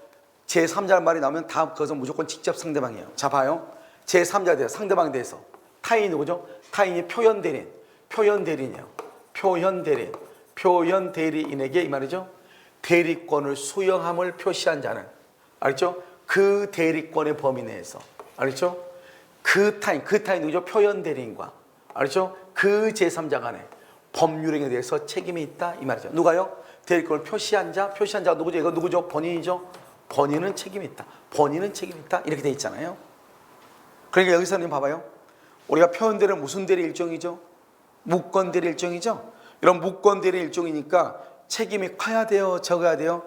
제3자는 말이 나오면 다 그것은 무조건 직접 상대방이에요. 자, 봐요. 제3자에 대해서 상대방에 대해서 타인이 누구죠? 타인이 표현대리인. 표현대리인이에요. 표현대리인. 표현대리인에게 이 말이죠. 대리권을 수여함을 표시한 자는, 알죠? 그 대리권의 범위 내에서, 알죠? 그 타인 누구죠? 표현대리인과, 알죠? 그 제3자 간에 법률행위에 대해서 책임이 있다 이 말이죠. 누가요? 대리권을 표시한 자가 누구죠? 이거 누구죠? 본인이죠? 본인은 책임이 있다. 본인은 책임이 있다. 이렇게 돼 있잖아요. 그러니까 여기서는 봐봐요. 우리가 표현대리는 무슨 대리 일종이죠? 무권대리 일종이죠? 이런 무권대리 일종이니까 책임이 커야 돼요? 적어야 돼요?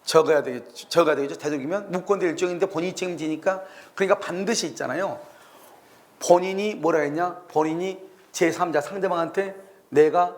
적어야 되겠죠? 되도록이면 무권대리 일종인데 본인이 책임지니까, 그러니까 반드시 있잖아요. 본인이 뭐라 했냐? 본인이 제3자 상대방한테 내가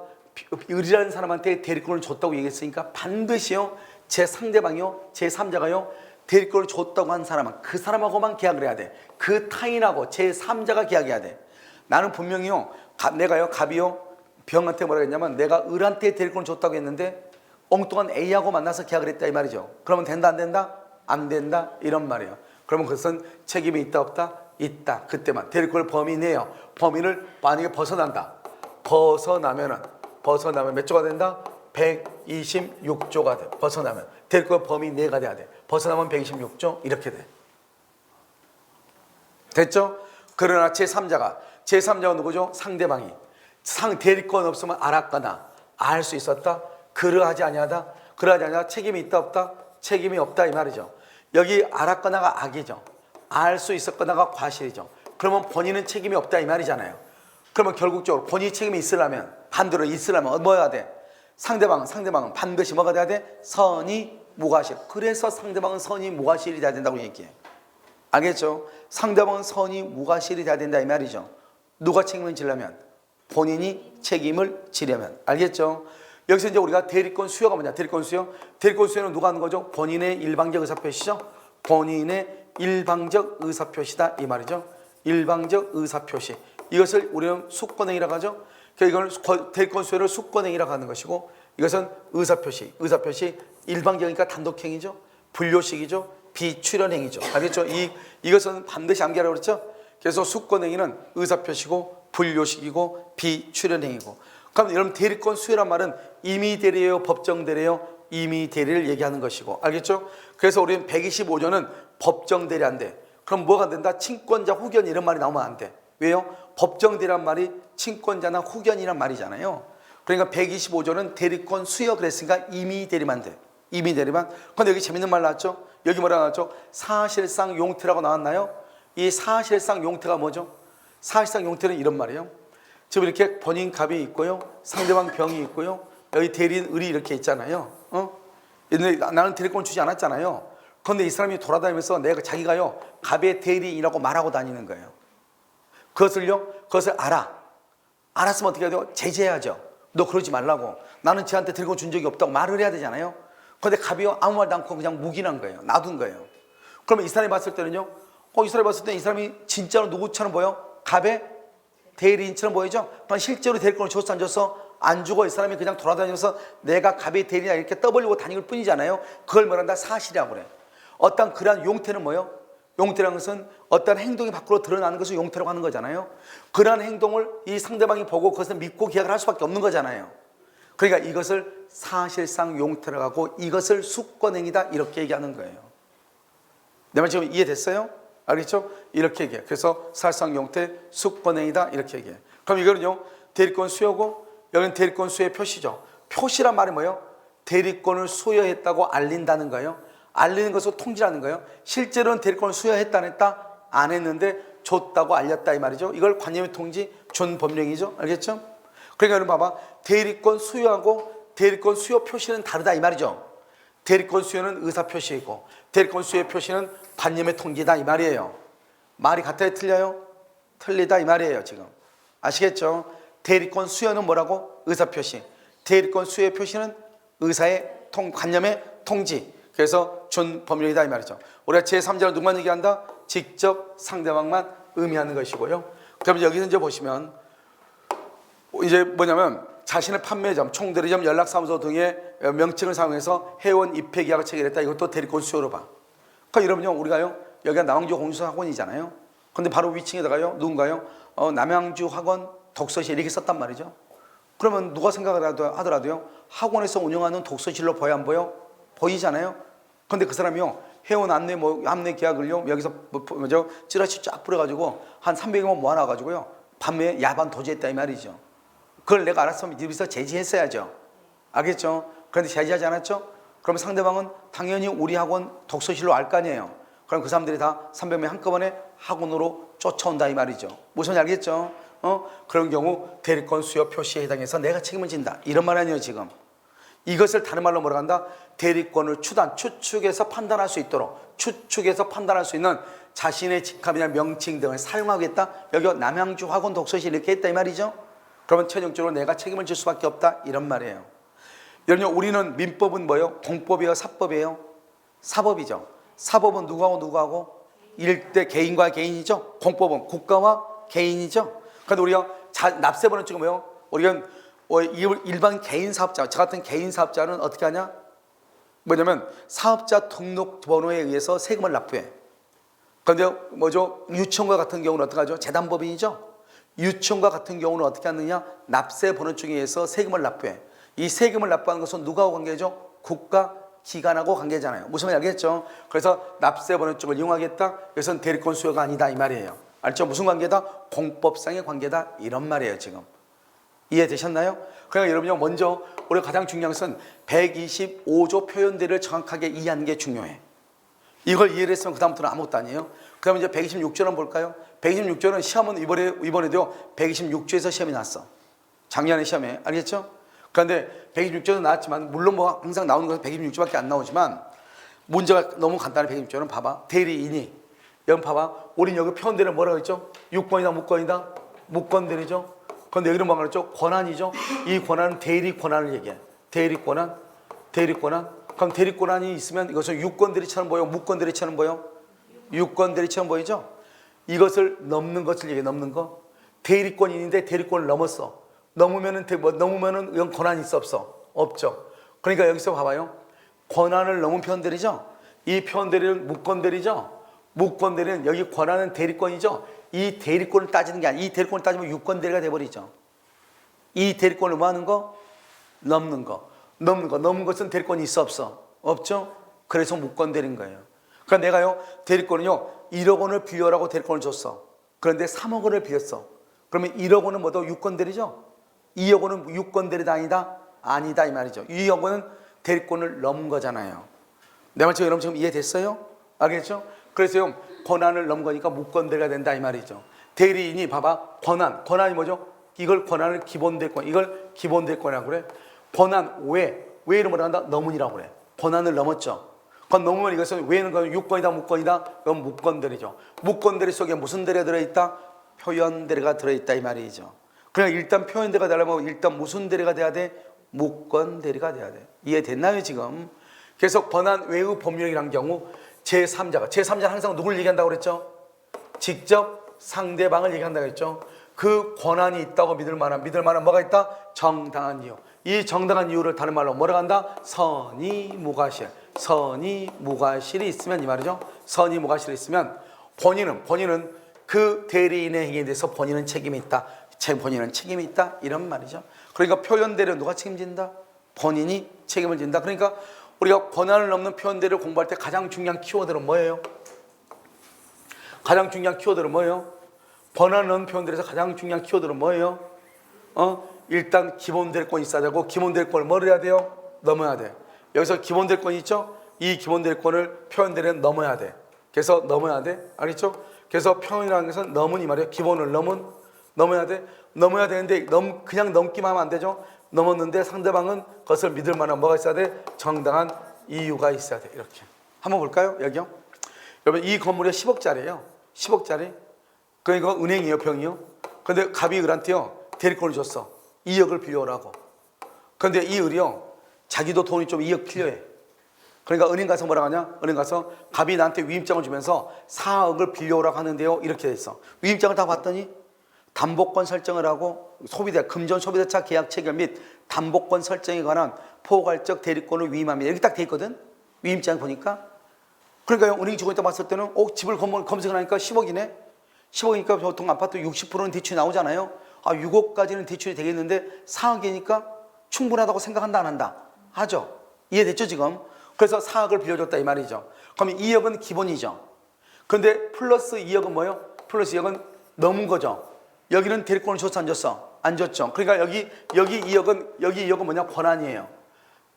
을이라는 사람한테 대리권을 줬다고 얘기했으니까 반드시요 제 상대방이요 제3자가요 대리권을 줬다고 한 사람은 그 사람하고만 계약을 해야 돼. 그 타인하고 제3자가 계약해야 돼. 나는 분명히요 내가요 갑이요 병한테 뭐라 했냐면 내가 을한테 대리권을 줬다고 했는데 엉뚱한 A하고 만나서 계약을 했다 이 말이죠. 그러면 된다, 안 된다? 안 된다 이런 말이에요. 그러면 그것은 책임이 있다, 없다? 있다. 그때만 대리권을 범위 내요. 범위를 만약에 벗어난다. 벗어나면 몇 조가 된다? 126조가 돼. 벗어나면 대리권 범위 내가 돼야 돼. 벗어나면 126조 이렇게 돼. 됐죠? 그러나 제3자가 누구죠? 상대방이 대리권 없으면 알았거나 알 수 있었다. 그러하지 아니하다. 그러하지 아니하다. 책임이 있다 없다. 책임이 없다 이 말이죠. 여기 알았거나가 악이죠. 알 수 있었거나가 과실이죠. 그러면 본인은 책임이 없다 이 말이잖아요. 그러면 결국적으로 본인이 책임이 있으려면 반대로 있으려면 뭐 해야 돼? 상대방은 반드시 뭐가 돼야 돼? 선이 무과실. 그래서 상대방은 선이 무과실이 돼야 된다고 얘기해. 알겠죠? 상대방은 선이 무과실이 돼야 된다 이 말이죠. 누가 책임을 지려면? 본인이 책임을 지려면. 알겠죠? 여기서 이제 우리가 대리권 수여가 뭐냐? 대리권 수여. 대리권 수여는 누가 하는 거죠? 본인의 일방적 의사표시죠? 본인의 일방적 의사표시다 이 말이죠. 일방적 의사표시. 이것을 우리는 수권행위라고 하죠. 이걸 대리권 수여를 수권행위라고 하는 것이고, 이것은 의사표시. 의사표시 일방적이니까 단독행위죠. 분료식이죠. 비출연행위죠. 알겠죠? 이것은 반드시 암기하라고 그랬죠. 그래서 수권행위는 의사표시고 분료식이고 비출연행위고. 그럼 여러분 대리권 수여란 말은 임의대리예요, 법정대리예요? 임의대리를 얘기하는 것이고. 알겠죠? 그래서 우리는 125조는 법정대리한대. 그럼 뭐가 된다? 친권자 후견 이런 말이 나오면 안 돼. 왜요? 법정대리란 말이 친권자나 후견이란 말이잖아요. 그러니까 125조는 대리권 수여 그랬으니까 임의대리만 돼. 임의대리만. 그런데 여기 재밌는 말 나왔죠? 여기 뭐라 나왔죠? 사실상 용태라고 나왔나요? 이 사실상 용태가 뭐죠? 사실상 용태는 이런 말이에요. 지금 이렇게 본인 갑이 있고요, 상대방 병이 있고요, 여기 대리인 을이 이렇게 있잖아요. 나는 대리권 주지 않았잖아요. 그런데 이 사람이 돌아다니면서 자기가요 갑의 대리인이라고 말하고 다니는 거예요. 그것을 알았으면 어떻게 해야 돼요? 제재해야죠. 너 그러지 말라고. 나는 쟤한테 대리권 준 적이 없다고 말을 해야 되잖아요. 그런데 갑이요 아무 말도 않고 그냥 묵인한 거예요. 놔둔 거예요. 그러면 이 사람이 봤을 때는요, 이 사람이 봤을 때 이 사람이 진짜로 누구처럼 보여? 갑의 대리인처럼 보이죠? 실제로 대리권을 줬어 안 줬어? 안 주고 이 사람이 그냥 돌아다니면서 내가 갑의 대리인이다 이렇게 떠벌리고 다닐 뿐이잖아요. 그걸 뭐란다? 사실이라고 그래. 어떤 그러한 용태는 뭐예요? 용태라는 것은 어떤 행동이 밖으로 드러나는 것을 용태라고 하는 거잖아요. 그러한 행동을 이 상대방이 보고 그것을 믿고 기약을 할 수밖에 없는 거잖아요. 그러니까 이것을 사실상 용태라고 하고 이것을 수권행위다 이렇게 얘기하는 거예요. 내 말 지금 이해됐어요? 알겠죠? 이렇게 얘기해. 그래서 사실상 용태, 수권행위다 이렇게 얘기해. 그럼 이거는요 대리권 수여고, 여기는 대리권 수여의 표시죠. 표시란 말이 뭐예요? 대리권을 수여했다고 알린다는 거예요. 알리는 것을 통지라는 거예요. 실제로는 대리권을 수여했다 안 했다? 안 했는데 줬다고 알렸다 이 말이죠. 이걸 관념의 통지, 준법령이죠. 알겠죠? 그러니까 여러분 봐봐. 대리권 수여하고 대리권 수여 표시는 다르다 이 말이죠. 대리권 수여는 의사표시이고 대리권 수여의 표시는 관념의 통지다 이 말이에요. 말이 같아요? 틀려요? 틀리다 이 말이에요 지금. 아시겠죠? 대리권 수여는 뭐라고? 의사표시. 대리권 수여의 표시는 의사의 관념의 통지. 그래서 준법령이다 이 말이죠. 우리가 제3자는 누구만 얘기한다? 직접 상대방만 의미하는 것이고요. 그러면 여기서 이제 보시면 이제 뭐냐면 자신의 판매점, 총대리점, 연락사무소 등의 명칭을 사용해서 회원 입회 계약을 체결했다. 이것도 대리권 수여로 봐. 그러니까 여러분요, 우리가요 여기가 남양주 공유소 학원이잖아요. 근데 바로 위층에다가요 누군가요 남양주 학원 독서실 이렇게 썼단 말이죠. 그러면 누가 생각을 하더라도요 학원에서 운영하는 독서실로 보여 안 보여? 보이잖아요. 근데 그 사람이요 회원 안내 계약을요 여기서 찌라시 쫙 뿌려가지고 한 300원 모아놔가지고요 밤에 야반 도주했다 이 말이죠. 그걸 내가 알았으면 여기서 제지했어야죠. 알겠죠? 그런데 제지하지 않았죠? 그럼 상대방은 당연히 우리 학원 독서실로 알 거 아니에요. 그럼 그 사람들이 다 300명 한꺼번에 학원으로 쫓아온다 이 말이죠. 무슨 말인지 알겠죠? 그런 경우 대리권 수여 표시에 해당해서 내가 책임을 진다 이런 말 아니에요 지금. 이것을 다른 말로 뭐라 한다? 대리권을 추측해서 판단할 수 있도록, 추측해서 판단할 수 있는 자신의 직함이나 명칭 등을 사용하겠다. 여기 남양주 학원 독서실 이렇게 했다 이 말이죠. 그러면 최종적으로 내가 책임을 질 수밖에 없다 이런 말이에요. 여러분 우리는 민법은 뭐예요? 공법이에요? 사법이에요? 사법이죠. 사법은 누구하고? 일대 개인과 개인이죠. 공법은 국가와 개인이죠. 그런데 우리가 납세번호 찍으면 뭐예요? 우리가 일반 개인 사업자, 저 같은 개인 사업자는 어떻게 하냐? 뭐냐면 사업자 등록번호에 의해서 세금을 납부해. 그런데 뭐죠? 유치원과 같은 경우는 어떻게 하죠? 재단법인이죠. 유치원과 같은 경우는 어떻게 하느냐? 납세번호증에 의해서 세금을 납부해. 이 세금을 납부하는 것은 누구하고 관계죠? 국가 기관하고 관계잖아요. 무슨 말인지 알겠죠? 그래서 납세번호증을 이용하겠다. 이것은 대리권 수여가 아니다 이 말이에요. 알죠? 무슨 관계다? 공법상의 관계다 이런 말이에요 지금. 이해되셨나요? 그러니까 여러분요, 먼저 우리가 가장 중요한 것은 125조 표현대를 정확하게 이해하는 게 중요해. 이걸 이해를 했으면 그 다음부터는 아무것도 아니에요. 그 다음에 이제 126조는 한번 볼까요? 126조는 시험은 이번에도 126조에서 시험이 났어. 작년에 시험에. 알겠죠? 그런데 126조도 나왔지만, 물론 뭐 항상 나오는 것은 126조밖에 안 나오지만, 문제가 너무 간단해. 126조는 봐봐. 대리인이. 여러분 봐봐. 우린 여기 표현대를 뭐라고 했죠? 유권이다, 무권이다? 무권대리죠? 그런데 여기는 뭐라고 했죠? 권한이죠? 이 권한은 대리 권한을 얘기해. 대리 권한, 대리 권한. 그럼 대리 권한이 있으면 이것은 유권대리처럼 보여? 무권대리처럼 보여? 유권대리처럼 보이죠? 이것을 넘는 것을 얘기해. 넘는 거. 대리권인인데 대리권을 넘었어. 넘으면은 이건 권한이 있어, 없어? 없죠. 그러니까 여기서 봐봐요. 권한을 넘은 표현대리죠? 이 표현대리는 무권대리죠? 무권대리는 여기 권한은 대리권이죠? 이 대리권을 따지는 게 아니야. 이 대리권을 따지면 유권대리가 돼버리죠. 이 대리권을 뭐 하는 거? 넘는 거. 넘는 거. 넘은 것은 대리권이 있어, 없어? 없죠? 그래서 무권대리인 거예요. 그러니까 내가요, 대리권은요, 1억 원을 빌려라고 대리권을 줬어. 그런데 3억 원을 빌렸어. 그러면 1억 원은 뭐도 유권대리죠? 2억 원은 유권대리다, 아니다? 아니다, 이 말이죠. 2억 원은 대리권을 넘은 거잖아요. 내 말 여러분 지금 이해됐어요? 알겠죠? 그래서요, 권한을 넘은 거니까 무권대리가 된다, 이 말이죠. 대리인이 봐봐. 권한이 뭐죠? 이걸 권한을 기본대리권, 이걸 기본대리권이라고 그래. 권한, 왜를 뭐라 한다? 넘은이라고 그래. 권한을 넘었죠. 그건 넘으면 이것은 왜는 건 유권이다, 무권이다? 그건 무권대리죠. 무권대리 속에 무슨 대리가 들어있다? 표현대리가 들어있다, 이 말이죠. 그냥 일단 표현대리가 되려면 일단 무슨 대리가 돼야 돼? 무권대리가 돼야 돼. 이해됐나요, 지금? 그래서 권한 외의 법률이라는 경우 제3자는 항상 누굴 얘기한다고 그랬죠? 직접 상대방을 얘기한다고 했죠. 그 권한이 있다고 믿을 만한 뭐가 있다? 정당한 이유. 이 정당한 이유를 다른 말로 뭐라고 한다? 선의무과실. 선의무과실이 있으면 이 말이죠. 선의무과실이 있으면 본인은 그 대리인의 행위에 대해서 본인은 책임이 있다. 본인은 책임이 있다. 이런 말이죠. 그러니까 표현대리는 누가 책임진다? 본인이 책임을 진다. 그러니까 우리가 권한을 넘는 표현대리를 공부할 때 가장 중요한 키워드는 뭐예요? 가장 중요한 키워드는 뭐예요? 권한을 넘는 표현대리에서 가장 중요한 키워드는 뭐예요? 일단 기본대리권이 있어야 되고, 기본대리권을 뭘 해야 돼요? 넘어야 돼. 여기서 기본대리권이 있죠? 이 기본대리권을 표현대리는 넘어야 돼. 그래서 넘어야 돼. 알겠죠? 그래서 표현이라는 것은 넘은 이 말이에요. 기본을 넘어야 돼. 넘어야 되는데 그냥 넘기만 하면 안 되죠? 넘었는데 상대방은 그것을 믿을 만한 뭐가 있어야 돼? 정당한 이유가 있어야 돼. 이렇게. 한번 볼까요? 여기요. 여러분, 이 건물이 10억짜리예요. 10억짜리. 그러니까 은행이에요, 병이요. 근데 갑이 을한테요, 대리권을 줬어. 2억을 빌려오라고. 그런데 이 을이요, 자기도 돈이 좀 2억 필요해. 그러니까 은행 가서 뭐라고 하냐? 은행 가서 갑이 나한테 위임장을 주면서 4억을 빌려오라고 하는데요, 이렇게 돼 있어. 위임장을 다 봤더니 담보권 설정을 하고 금전 소비자차 계약 체결 및 담보권 설정에 관한 포괄적 대리권을 위임합니다. 이렇게 딱 돼 있거든. 위임장 보니까. 그러니까 은행이 주고 있다 봤을 때는 집을 검색을 하니까 10억이네. 10억이니까 보통 아파트 60%는 대출이 나오잖아요. 6억까지는 대출이 되겠는데 4억이니까 충분하다고 생각한다, 안 한다? 하죠. 이해됐죠, 지금? 그래서 4억을 빌려줬다, 이 말이죠. 그러면 2억은 기본이죠. 그런데 플러스 2억은 뭐예요? 플러스 2억은 넘은 거죠. 여기는 대리권을 줬어, 안 줬어? 안 줬죠. 그러니까 여기 2억은 뭐냐? 권한이에요.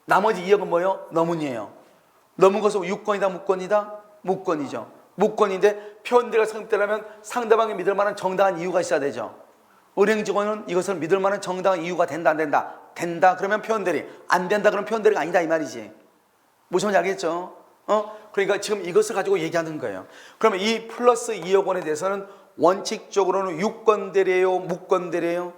나머지 2억은 뭐예요? 넘은이에요. 넘은 것은 유권이다, 무권이다? 무권이죠. 무권인데 표현대리가 성립되려면 상대방이 믿을 만한 정당한 이유가 있어야 되죠. 은행 직원은 이것을 믿을 만한 정당한 이유가 된다, 안 된다? 된다 그러면 표현대리, 안 된다 그러면 표현대리가 아니다, 이 말이지. 무슨 말인지 알겠죠? 그러니까 지금 이것을 가지고 얘기하는 거예요. 그러면 이 플러스 2억 원에 대해서는 원칙적으로는 유권대리예요, 무권대리예요?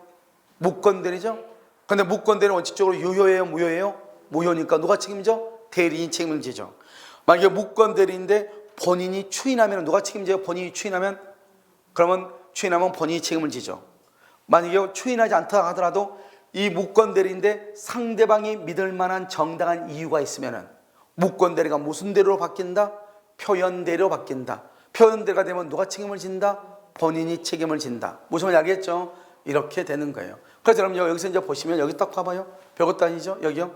무권대리죠? 근데 무권대리는 원칙적으로 유효예요, 무효예요? 무효니까 누가 책임져? 대리인 책임을 지죠. 만약에 무권대리인데 본인이 추인하면 누가 책임져요? 본인이 추인하면? 그러면 추인하면 본인이 책임을 지죠. 만약에 추인하지 않다 하더라도 이 무권대리인데 상대방이 믿을 만한 정당한 이유가 있으면은 무권대리가 무슨 대리로 바뀐다? 표현대리로 바뀐다. 표현대리가 되면 누가 책임을 진다? 본인이 책임을 진다. 무슨 말인지 알겠죠? 이렇게 되는 거예요. 그래서 여러분 여기서 이제 보시면 여기 딱 봐봐요. 별것도 아니죠? 여기요.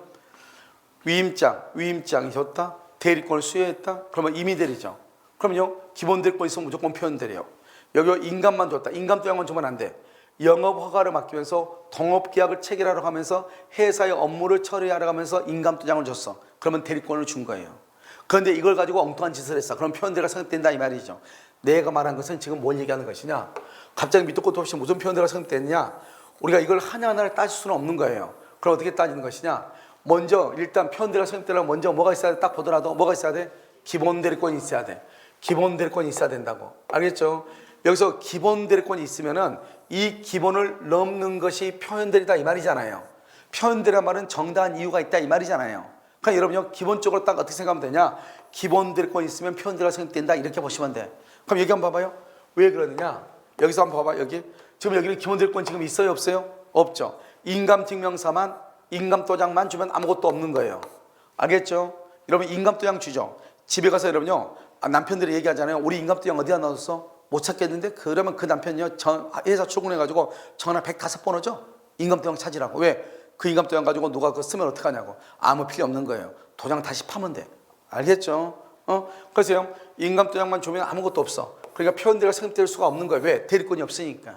위임장이 줬다. 대리권을 수여했다. 그러면 임의대리죠. 그럼요. 기본대리권 있으면 무조건 표현대리요. 여기 인감만 줬다. 인감 또양만 주면 안 돼. 영업 허가를 맡기면서 동업계약을 체결하러 가면서 회사의 업무를 처리하러 가면서 인감도장을 줬어. 그러면 대리권을 준 거예요. 그런데 이걸 가지고 엉뚱한 짓을 했어. 그럼 표현대가 성립된다 이 말이죠. 내가 말한 것은 지금 뭘 얘기하는 것이냐? 갑자기 밑도 끝도 없이 무슨 표현대가 성립됐느냐? 우리가 이걸 하나하나를 따질 수는 없는 거예요. 그럼 어떻게 따지는 것이냐? 먼저 일단 표현대가 성립되려면 먼저 뭐가 있어야 돼? 딱 보더라도 뭐가 있어야 돼? 기본 대리권이 있어야 돼. 기본 대리권이 있어야 된다고. 알겠죠? 여기서 기본 대리권이 있으면은 이 기본을 넘는 것이 표현대리다 이 말이잖아요. 표현대리란 말은 정당한 이유가 있다 이 말이잖아요. 그러니까 여러분요, 기본적으로 딱 어떻게 생각하면 되냐? 기본 대리권이 있으면 표현대리가 성립된다 이렇게 보시면 돼. 그럼 여기 한번 봐봐요. 왜 그러느냐? 여기서 한번 봐봐. 여기 지금 여기는 기본 대리권 지금 있어요 없어요? 없죠. 인감증명서만 인감도장만 주면 아무것도 없는 거예요. 알겠죠? 여러분 인감도장 주죠. 집에 가서 여러분요, 남편들이 얘기하잖아요. 우리 인감도장 어디다 넣었어? 못 찾겠는데? 그러면 그 남편이요, 회사 출근해가지고 전화 105번 오죠? 인감도장 찾으라고. 왜? 그 인감도장 가지고 누가 그거 쓰면 어떡하냐고. 아무 필요 없는 거예요. 도장 다시 파면 돼. 알겠죠? 그래서 인감도장만 주면 아무것도 없어. 그러니까 표현대리가 성립될 수가 없는 거예요. 왜? 대리권이 없으니까.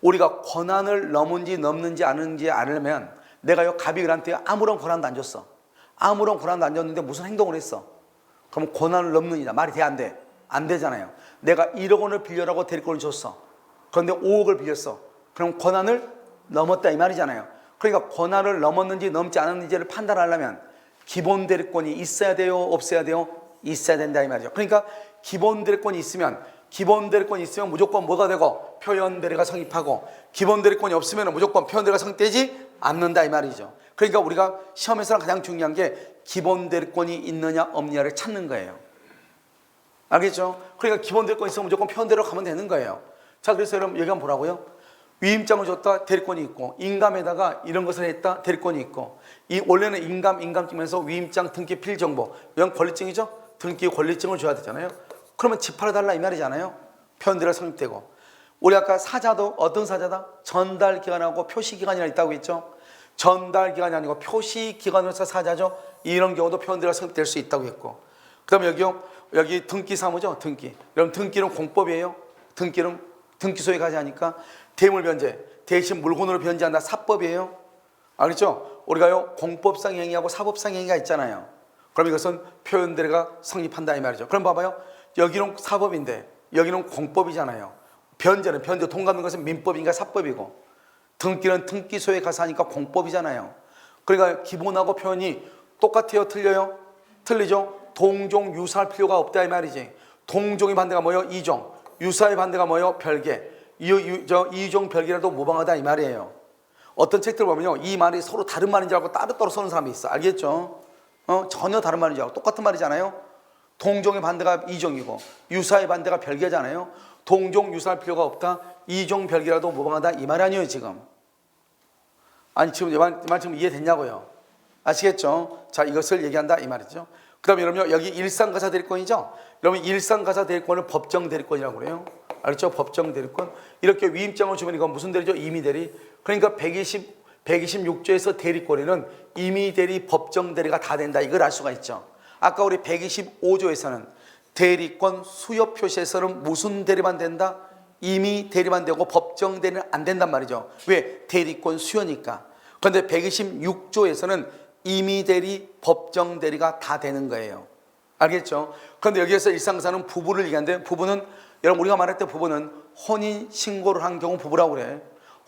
우리가 권한을 넘는지 않으면 내가 요 갑이글한테 아무런 권한도 안 줬어. 아무런 권한도 안 줬는데 무슨 행동을 했어. 그럼 권한을 넘느냐? 말이 돼 안 돼? 안 되잖아요. 내가 1억 원을 빌려라고 대리권을 줬어. 그런데 5억을 빌렸어. 그럼 권한을 넘었다 이 말이잖아요. 그러니까 권한을 넘었는지 넘지 않았는지를 판단하려면 기본 대리권이 있어야 돼요? 없어야 돼요? 있어야 된다 이 말이죠. 그러니까 기본 대리권이 있으면 무조건 뭐가 되고 표현 대리가 성립하고, 기본 대리권이 없으면 무조건 표현 대리가 성립되지 않는다 이 말이죠. 그러니까 우리가 시험에서는 가장 중요한 게 기본 대리권이 있느냐 없느냐를 찾는 거예요. 알겠죠? 그러니까 기본 대리권이 있으면 무조건 표현 대리로 가면 되는 거예요. 자, 그래서 여러분 여기 한번 보라고요. 위임장을 줬다 대리권이 있고, 인감에다가 이런 것을 했다 대리권이 있고, 이 원래는 인감증명서 위임장 등기 필정보 이건 권리증이죠. 등기 권리증을 줘야 되잖아요. 그러면 집팔아달라 이 말이잖아요. 표현대리가 성립되고. 우리 아까 사자도 어떤 사자다? 전달기간하고 표시기간이라 있다고 했죠. 전달기간이 아니고 표시기간으로서 사자죠. 이런 경우도 표현대리가 성립될 수 있다고 했고, 그 다음에 여기 등기사무죠. 등기. 여러분 등기는 공법이에요. 등기는 등기소에 가지 하니까 대물변제, 대신 물건으로 변제한다 사법이에요. 알겠죠? 우리가요 공법상 행위하고 사법상 행위가 있잖아요. 그럼 이것은 표현대리가 성립한다 이 말이죠. 그럼 봐봐요. 여기는 사법인데 여기는 공법이잖아요. 변제는 통과하는 것은 민법인가 사법이고, 등기는 등기소에 가서 하니까 공법이잖아요. 그러니까 기본하고 표현이 똑같아요? 틀려요? 틀리죠? 동종 유사할 필요가 없다 이 말이지. 동종의 반대가 뭐예요? 이종. 유사의 반대가 뭐예요? 별개. 이종 별개라도 무방하다 이 말이에요. 어떤 책들 보면요, 이 말이 서로 다른 말인 줄 알고 따로따로 쓰는 사람이 있어. 알겠죠? 전혀 다른 말인 줄 알고 똑같은 말이잖아요. 동종의 반대가 이종이고 유사의 반대가 별개잖아요. 동종 유사할 필요가 없다. 이종 별개라도 무방하다 이 말 아니에요 지금. 아니 지금 이 말 지금 이해됐냐고요. 아시겠죠? 자, 이것을 얘기한다 이 말이죠. 그 다음에 여러분요, 여기 일상가사 대리권이죠. 여러분 일상가사 대리권을 법정 대리권이라고 그래요. 알겠죠? 법정 대리권. 이렇게 위임장을 주면 이건 무슨 대리죠? 임의 대리. 그러니까 126조에서 대리권에는 임의 대리, 법정 대리가 다 된다 이걸 알 수가 있죠. 아까 우리 125조에서는 대리권 수요 표시에서는 무슨 대리만 된다? 임의 대리만 되고 법정 대리는 안 된단 말이죠. 왜? 대리권 수요니까. 그런데 126조에서는 임의 대리, 법정 대리가 다 되는 거예요. 알겠죠? 그런데 여기에서 일상가사는 부부를 얘기하는데, 부부는 여러분 우리가 말할 때 부부는 혼인 신고를 한 경우 부부라고 그래.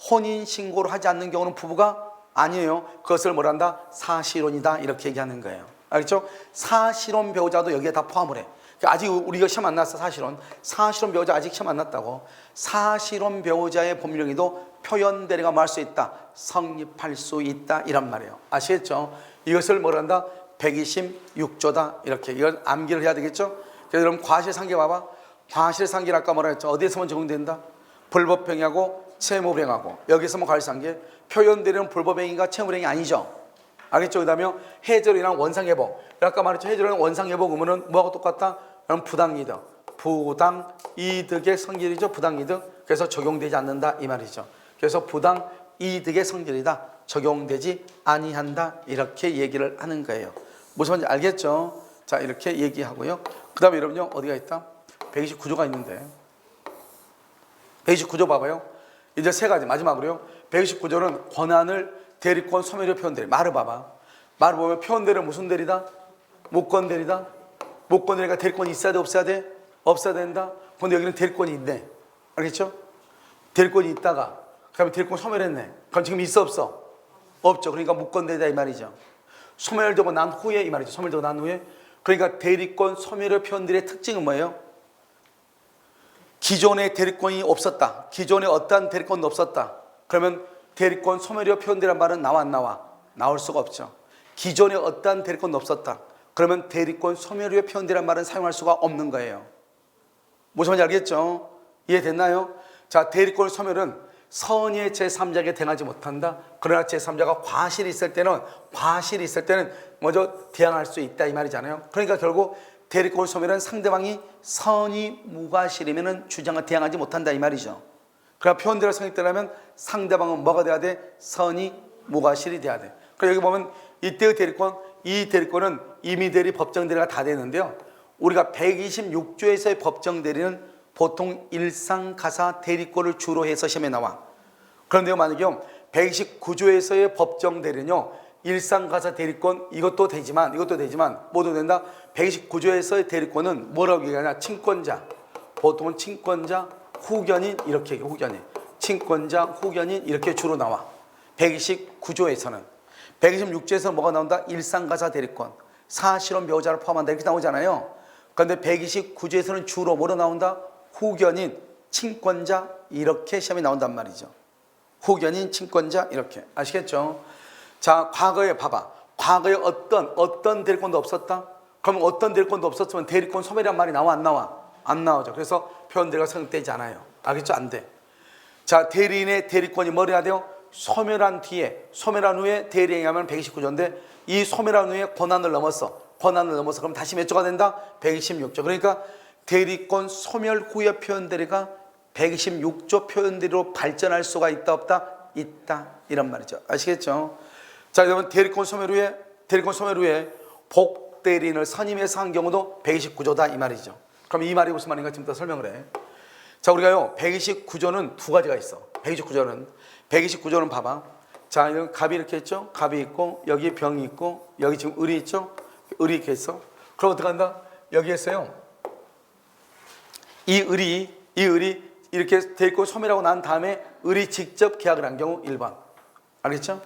혼인 신고를 하지 않는 경우는 부부가 아니에요. 그것을 뭐란다? 사실혼이다 이렇게 얘기하는 거예요. 알겠죠? 사실혼 배우자도 여기에 다 포함을 해. 아직 우리가 시험 안 났어. 사실혼 배우자 아직 시험 안 났다고. 사실혼 배우자의 법률행위도 표현 대리가 뭐 할 수 있다? 성립할 수 있다 이란 말이에요. 아시겠죠? 이것을 뭐란다? 126조다 이렇게. 이걸 암기를 해야 되겠죠? 그래서 여러분 과실상계 봐봐. 과실상계를 아까 뭐라 했죠? 어디에서만 적용된다? 불법행위하고 채무불행하고. 여기서만 과실상계. 표현 대리는 불법행위가 채무불행이 아니죠. 알겠죠? 그 다음에 해절이랑 원상회복. 아까 말했죠? 해절이랑 원상회복 의무는 뭐하고 똑같다? 그럼 부당이득. 부당이득의 성질이죠. 부당이득. 그래서 적용되지 않는다 이 말이죠. 그래서 부당이득의 성질이다. 적용되지 아니한다 이렇게 얘기를 하는 거예요. 무슨 말인지 알겠죠? 자, 이렇게 얘기하고요. 그 다음에 여러분요, 어디가 있다? 129조가 있는데 129조 봐봐요. 이제 세 가지 마지막으로요. 129조는 권한을 대리권 소멸의 표현대리. 말을 봐봐. 말을 보면 표현대리는 무슨 대리다? 무권대리다. 무권대리가 대리권이 있어야 돼 없어야 돼? 없어야 된다. 근데 여기는 대리권이 있네. 알겠죠? 대리권이 있다가 그다음에 대리권 소멸했네. 그럼 지금 있어 없어? 없죠. 그러니까 무권대리다 이 말이죠. 소멸되고 난 후에 이 말이죠. 소멸되고 난 후에. 그러니까 대리권 소멸의 표현들의 특징은 뭐예요? 기존의 대리권이 없었다. 기존에 어떠한 대리권도 없었다. 그러면 대리권 소멸의 표현들이란 말은 나와 안 나와? 나올 수가 없죠. 기존에 어떠한 대리권도 없었다. 그러면 대리권 소멸의 표현들이란 말은 사용할 수가 없는 거예요. 무슨 말인지 알겠죠? 이해됐나요? 자, 대리권 소멸은 선의의 제3자에게 대항하지 못한다. 그러나 제3자가 과실이 있을 때는 먼저 대항할 수 있다 이 말이잖아요. 그러니까 결국 대리권 소멸은 상대방이 선의 무과실이면 주장을 대항하지 못한다 이 말이죠. 그러나 표현대로 성립되려면 상대방은 뭐가 돼야 돼? 선의 무과실이 돼야 돼. 그러니까 여기 보면 이때의 대리권, 이 대리권은 임의대리, 법정대리가 다 되는데요. 우리가 126조에서의 법정대리는 보통 일상가사 대리권을 주로 해서 시험에 나와. 그런데요, 만약에 129조에서의 법정대리는요, 일상가사 대리권 이것도 되지만 모두 된다. 129조에서의 대리권은 뭐라고 얘기하냐? 친권자. 보통은 친권자, 후견인 이렇게 얘기해. 후견인. 친권자, 후견인 이렇게 주로 나와. 129조에서는. 126조에서 뭐가 나온다? 일상가사 대리권. 사실혼 배우자를 포함한다 이렇게 나오잖아요. 그런데 129조에서는 주로 뭐로 나온다? 후견인, 친권자 이렇게 시험에 나온단 말이죠. 후견인, 친권자 이렇게. 아시겠죠? 자, 과거에 봐봐. 과거에 어떤 대리권도 없었다? 그러면 어떤 대리권도 없었으면 대리권 소멸이란 말이 나와 안 나와? 안 나오죠. 그래서 표현대리가 성립되지 않아요. 알겠죠? 안 돼. 자, 대리인의 대리권이 뭐 해야 돼요? 소멸한 후에 대리행하면 129조인데 이 소멸한 후에 권한을 넘어서 그럼 다시 몇 조가 된다? 126조. 그러니까 대리권 소멸 후의 표현대리가 126조 표현대리로 발전할 수가 있다 없다? 있다. 이런 말이죠. 아시겠죠? 자, 여러분 대리권 소멸 후에 복대리인을 선임해서 한 경우도 129조다 이 말이죠. 그럼 이 말이 무슨 말인가 지금 더 설명을 해. 자, 우리가요 129조는 두 가지가 있어. 129조는 봐봐. 자, 이런 갑이 이렇게 있죠? 갑이 있고 여기 병이 있고 여기 지금 을이 있죠? 을이 이렇게 있어. 그럼 어떻게 한다? 여기에서요. 이 을이 이렇게 대리권 소멸하고 난 다음에 을이 직접 계약을 한 경우 1번. 알겠죠?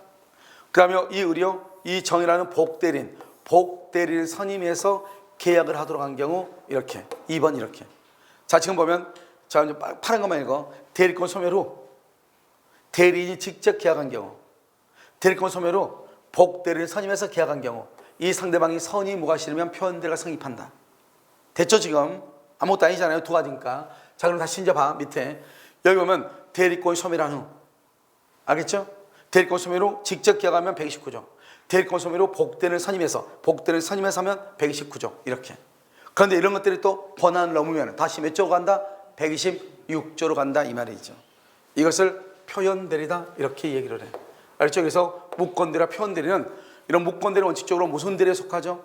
그 다음에 이 을이요. 이 정이라는 복대리인 선임해서 계약을 하도록 한 경우 이렇게 2번 이렇게. 자, 지금 보면 자, 이제 파란 것만 읽어. 대리권 소멸 후 대리인이 직접 계약한 경우, 대리권 소멸 후 복대리인 선임해서 계약한 경우 이 상대방이 선의 무과실이면 표현대리가 성립한다. 됐죠 지금? 아무것도 아니잖아요. 두 가지니까. 자, 그럼 다시 이제 봐. 밑에 여기 보면 대리권 소멸한 후. 알겠죠? 대리권 소멸 후 직접 계약하면 129조. 대리권 소멸 후 복대리인을 선임해서 하면 129조. 이렇게. 그런데 이런 것들이 또 권한을 넘으면 다시 몇 조로 간다? 126조로 간다 이 말이죠. 이것을 표현대리다 이렇게 얘기를 해. 알죠? 그래서 무권대리와 표현대리는 이런 무권대리 원칙적으로 무슨 대리에 속하죠?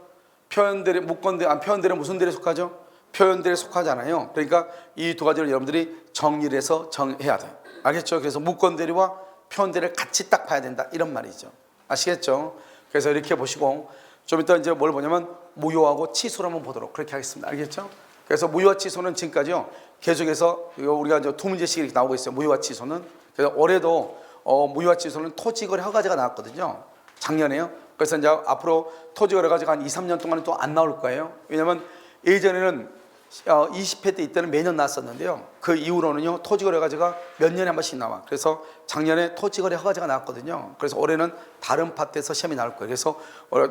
표현대리는 무슨 대리에 속하죠? 표현대리에 속하잖아요. 그러니까 이 두 가지를 여러분들이 정리를 해서 정해야 돼요. 알겠죠? 그래서 무권대리와 표현대리를 같이 딱 봐야 된다 이런 말이죠. 아시겠죠? 그래서 이렇게 보시고 좀 이따 이제 뭘 보냐면 무효하고 취소를 한번 보도록 그렇게 하겠습니다. 알겠죠? 그래서 무효와 취소는 지금까지요 계속해서 우리가 이제 두 문제씩 이렇게 나오고 있어요. 무효와 취소는. 그래서 올해도 무효와 취소는 토지거래 허가제가 나왔거든요. 작년에요. 그래서 이제 앞으로 토지거래 허가제가 한 2, 3년 동안은 또 안 나올 거예요. 왜냐하면 예전에는 20회 때 이때는 매년 나왔었는데요. 그 이후로는요 토지거래 허가제가 몇 년에 한 번씩 나와. 그래서 작년에 토지거래 허가제가 나왔거든요. 그래서 올해는 다른 파트에서 시험이 나올 거예요. 그래서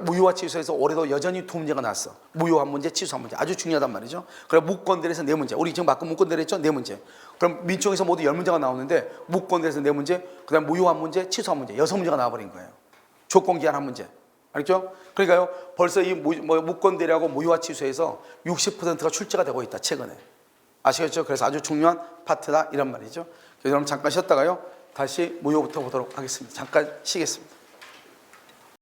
무효와 취소에서 올해도 여전히 두 문제가 나왔어. 무효 한 문제, 취소 한 문제. 아주 중요하단 말이죠. 그럼 무권대리에서 네 문제. 우리 지금 바꾼 무권대리 했죠? 네 문제. 그럼 민총에서 모두 10문제가 나오는데 무권대리에서 네 문제, 그 다음 무효 한 문제, 취소 한 문제. 6문제가 나와버린 거예요. 조건기한 한 문제. 알겠죠? 그러니까요 벌써 이 무권대리하고 무효와 취소에서 60%가 출제가 되고 있다 최근에. 아시겠죠? 그래서 아주 중요한 파트다 이런 말이죠. 그래서 여러분 잠깐 쉬었다가요 다시 무효부터 보도록 하겠습니다. 잠깐 쉬겠습니다.